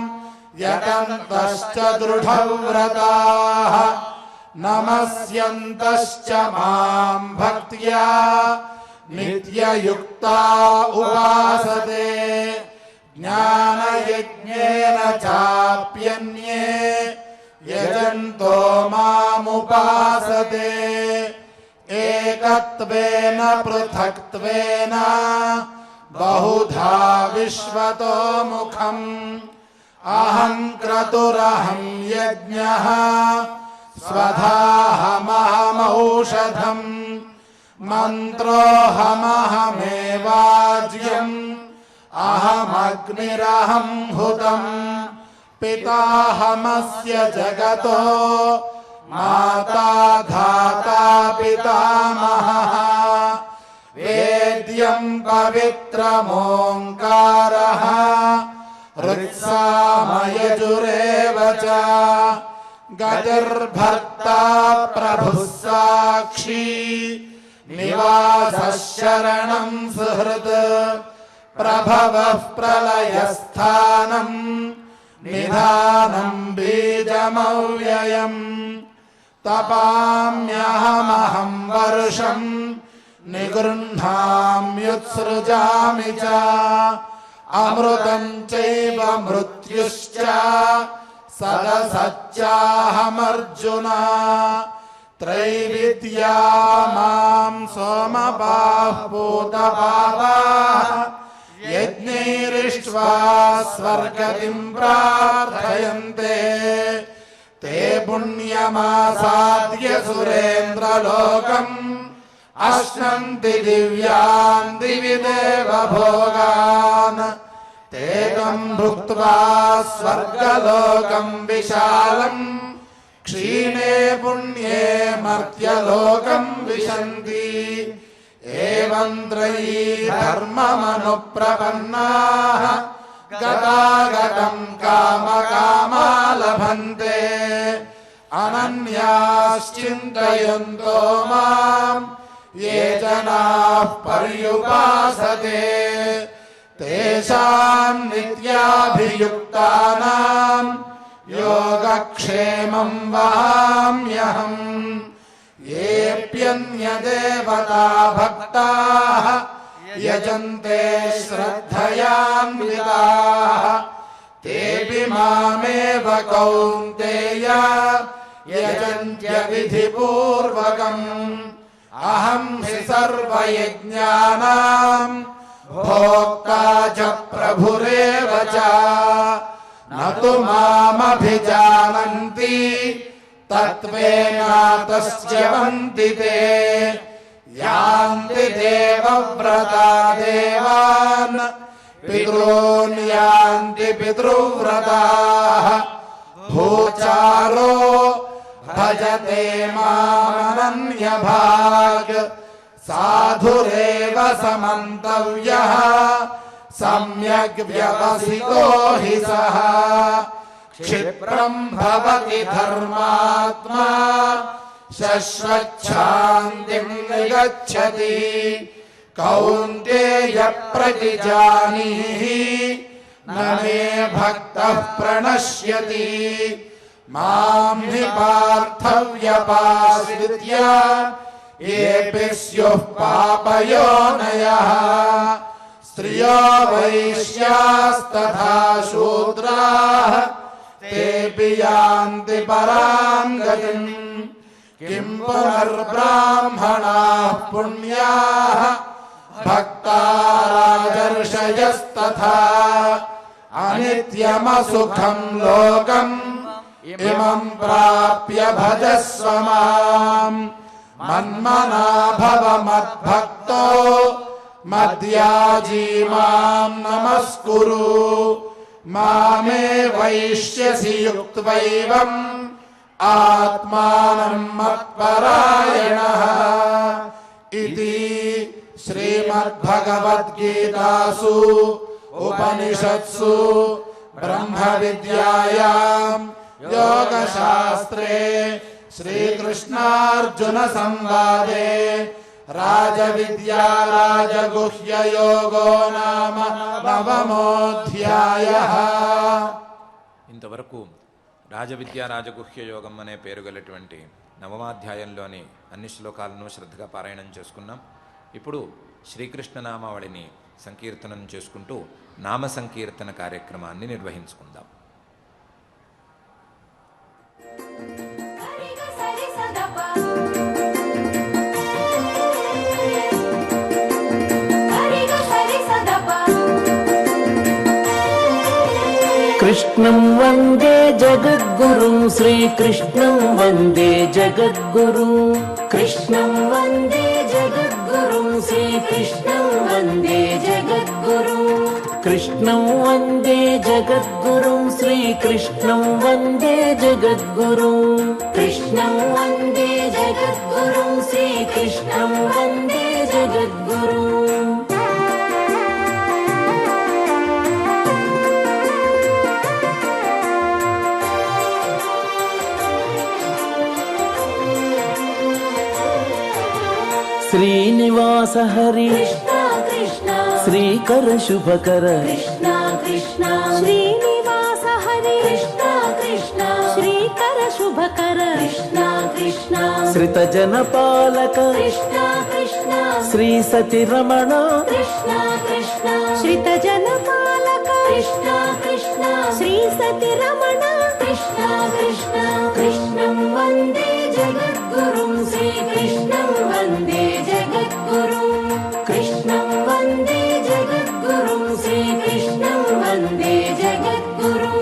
यतन्तश्च दृढव्रताः नमस्यन्तश्च मां भक्त्या नित्ययुक्ता उपासते ज्ञानयज्ञेन चाप्यन्ये यजन्तो मामुपासते एकत्वेन पृथक्त्वेन बहुधा विश्वतो मुखम् अहं क्रतुरहं यज्ञः स्वधाहमहमौषधम् मन्त्रोऽहमहमेवाज्यम् अहमग्निरहं हुतम् पिताहमस्य जगतो माता धाता पितामहः वेद्यं पवित्रमोङ्कारः ऋक्सामयजुरेव च गतिर्भर्ता प्रभुः साक्षी निवासः शरणं सुहृत् प्रभवः प्रलयस्थानम् निधानं बीजमव्ययम् तपाम्यहमहं वर्षं निगृह्णाम्युत्सृजामि च अमृतं चैव मृत्युश्च सदसच्चाहमर्जुन त्रैविद्या मां सोमपाः पूतपापाः यज्ञैरिष्ट्वा स्वर्गतिं प्रार्थयन्ते ते पुण्यमासाद्य सुरेन्द्रलोकम् अश्नन्ति दिव्यान् दिवि देवभोगान् ते तं भुक्त्वा स्वर्गलोकं विशालम् क्षीणे पुण्ये मर्त्यलोकं विशन्ति एवं त्रयी धर्ममनुप्रपन्नाः गतागतं कामकामा लभन्ते अनन्याश्चिन्तयन्तो मां ये जनाः पर्युपासते तेषां नित्याभियुक्तानां योगक्षेमं वहाम्यहम् येऽप्यन्यदेवता भक्ताः यजन्ते श्रद्धयान्विताः तेऽपि मामेव कौन्तेय यजन्त्य विधिपूर्वकम् अहं हि सर्वयज्ञानां भोक्ता च प्रभुरेव च न तु मामभिजानन्ति तत्त्वेन तस्यवन्ति ते यान्ति देवव्रता देवान् पितॄन् यान्ति पितृव्रताः भूचारो भजते मामनन्यभाग् साधुरेव समन्तव्यः सम्यग् व्यवसितो हि सः क्षिप्रं भवति धर्मात्मा शश्वच्छान्तिं निगच्छति कौन्तेय प्रतिजानीहि न मे भक्तः प्रणश्यति मां हि पार्थव्यपाश्रित्य येऽपि स्युः पापयोनयः स्त्रियो वैश्यास्तथा शूद्राः तेऽपि यान्ति परां गतिम् किं पुनर्ब्राह्मणाः पुण्याः भक्ता राजर्षयस्तथा अनित्यमसुखं लोकम् इमं प्राप्य भजस्व माम् मन्मना भव मद्भक्तो मद्याजी मां नमस्कुरु మామే వైష్యసి యుక్త్వైవం ఆత్మానం మత్పరాయణః ఇది శ్రీమద్భగవద్గీతాసు ఉపనిషత్సు బ్రహ్మ విద్యాయాం యోగశాస్త్రే శ్రీకృష్ణార్జున సంవాదే రాజవిద్యా రాజగుహ్యయోగో నామ నవమోऽధ్యాయః. ఇంతవరకు రాజవిద్యా రాజగుహ్య యోగం అనే పేరు గలటువంటి నవమాధ్యాయంలోని అన్ని శ్లోకాలను శ్రద్ధగా పారాయణం చేసుకున్నాం. ఇప్పుడు శ్రీకృష్ణ నామావళిని సంకీర్తనం చేసుకుంటూ నామ సంకీర్తన కార్యక్రమాన్ని నిర్వహించుకుందాం. कृष्णं वन्दे जगद्गुरुं श्रीकृष्णं वन्दे जगद्गुरुं कृष्णं वन्दे जगद्गुरुं श्रीकृष्णं वन्दे जगद्गुरुं कृष्णं वन्दे जगद्गुरुं श्रीकृष्णं वन्दे जगद्गुरुं कृष्णं वन्दे जगद्गुरुं श्रीकृष्णं वन्दे जगद्गुरुं श्रीनिवास हरि कृष्णा कृष्णा श्रीकर शुभकर कृष्णा कृष्णा श्रीनिवास हरि कृष्णा कृष्णा श्रीकर शुभकर कृष्णा कृष्णा श्रितजन पालक कृष्णा कृष्णा श्री सति रमण कृष्णा कृष्णा श्रितजन पालक कृष्णा कृष्णा श्री सति रमण कृष्णा कृष्णा कृष्णं वन्दे जगद्गुरुं श्रीकृष्णं वन्दे जगद्गुरुं कृष्णं वन्दे जगद्गुरुं श्रीकृष्णं वन्दे जगद्गुरुं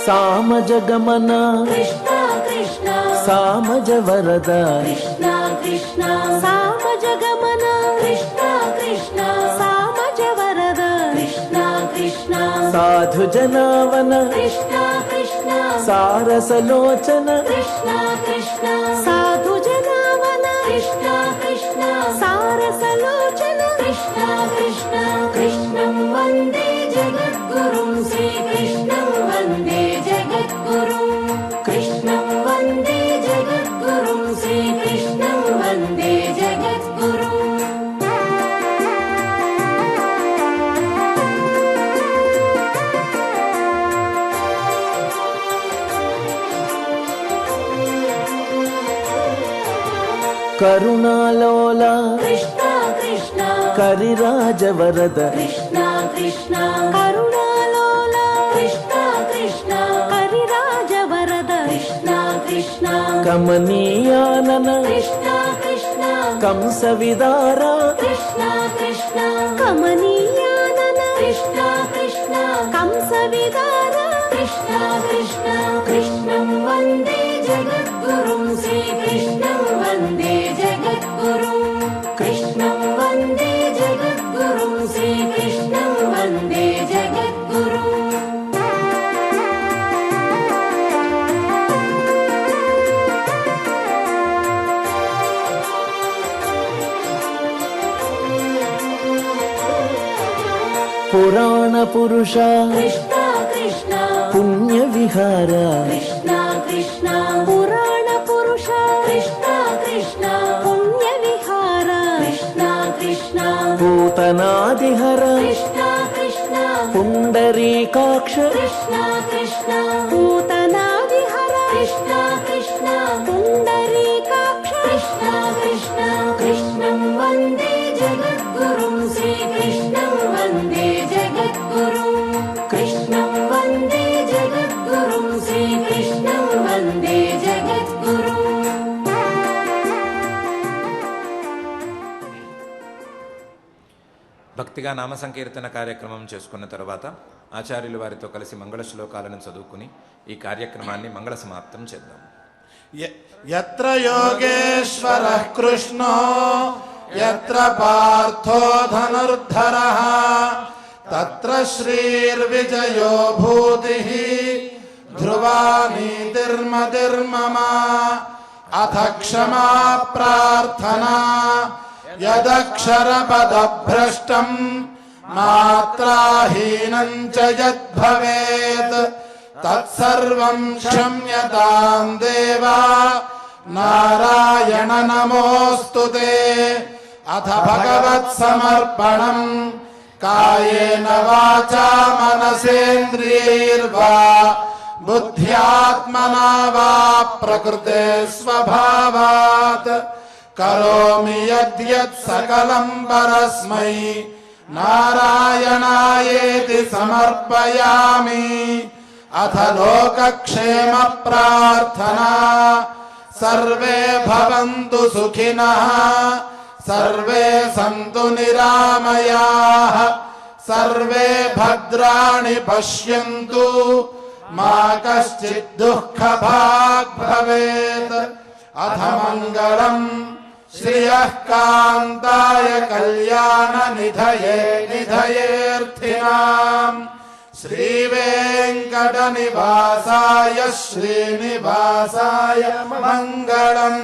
सामज गमन कृष्णा कृष्णा सामज वरद कृष्णा कृष्णा सामज गमन कृष्णा कृष्णा सामज वरद कृष्णा कृष्णा साधु जनावन कृष्णा कृष्णा सारसलोचन कृष्णा कृष्णा साधु जनावन कृष्णा कृष्णा सारसलोचन कृष्णा कृष्णा कृष्णं वन्दे जगद्गुरुं श्रीकृष्णं वन्दे जगद्गुरुं कृष्णं वन्दे जगद्गुरुं श्रीकृष्णं वन्दे जगद्गुरुं करुणालोला कृष्णा कृष्णा करिराज वरद कृष्णा कृष्णा करुणालोला कृष्णा कृष्णा हरिराज वरद कृष्णा कृष्णा कमनीयानन कृष्णा कृष्णा कंस विदारा कृष्णा कृष्णा कमनीयानन कृष्णा कृष्णा कंस विदारा कृष्णा कृष्णा कृष्णं वन्दे जगद्गुरुं श्रीकृष्णं वन्दे जगद्गुरुं कृष्णं वन्दे जगद्गुरुं श्रीकृष्णं वन्दे जगद्गुरुं पुराण पुरुष कृष्णा कृष्णा पुण्य विहार कृष्णा कृष्णा पुराण पुरुष कृष्णा कृष्णा पुण्य विहार कृष्णा कृष्णा पूतनादिहर कृष्णा कृष्णा पुण्डरीकाक्ष कृष्णा कृष्णा पूतनादिहर कृष्णा कृष्णा पुण्डरीकाक्ष कृष्णा कृष्णा कृष्णं वन्दे जगद्गुरुं श्रीकृष्णं वन्दे जगद्गुरुं कृष्णं वन्दे जगद्गुरुं श्रीकृष्णं वन्दे जगद्गुरुं భక్తిగా నామ సంకీర్తన కార్యక్రమం చేసుకున్న తర్వాత ఆచార్యులు వారితో కలిసి మంగళ శ్లోకాలను చదువుకుని ఈ కార్యక్రమాన్ని మంగళ సమాప్తం చేద్దాం. యత్ర యోగేశ్వరః కృష్ణో యత్ర పార్థో ధనుర్ధరః తత్ర శ్రీర్విజయో భూతిః ధ్రువా నీతిర్మతిర్మమ. అథ క్షమా ప్రార్థనా యదక్షరపదభ్రష్టం మాత్రాహీనం చ యద్భవేత్ తత్సర్వం క్షమ్యతాం దేవా నారాయణ నమోస్తుతే. అథ భగవత్ సమర్పణం కాయేన వాచా మనసేంద్రియైర్వా బుద్ధ్యాత్మనా వా ప్రకృతే స్వభావాత్ కరోమి యద్యత్ సకలం పరస్మై నారాయణాయేతి సమర్పయామి. అథ లోకక్షేమ ప్రార్థనా సర్వే భవంతు సుఖినః సర్వే సంతు నిరామయాః సర్వే భద్రాణి పశ్యంతు మా కశ్చిద్ దుఃఖభాగ్ భవేత్. అథ మంగళం శ్రియః కాంతాయ కళ్యాణ నిధయే నిధయేర్థినాం శ్రీవేంకట నివాసాయ శ్రీనివాసాయ మంగళం.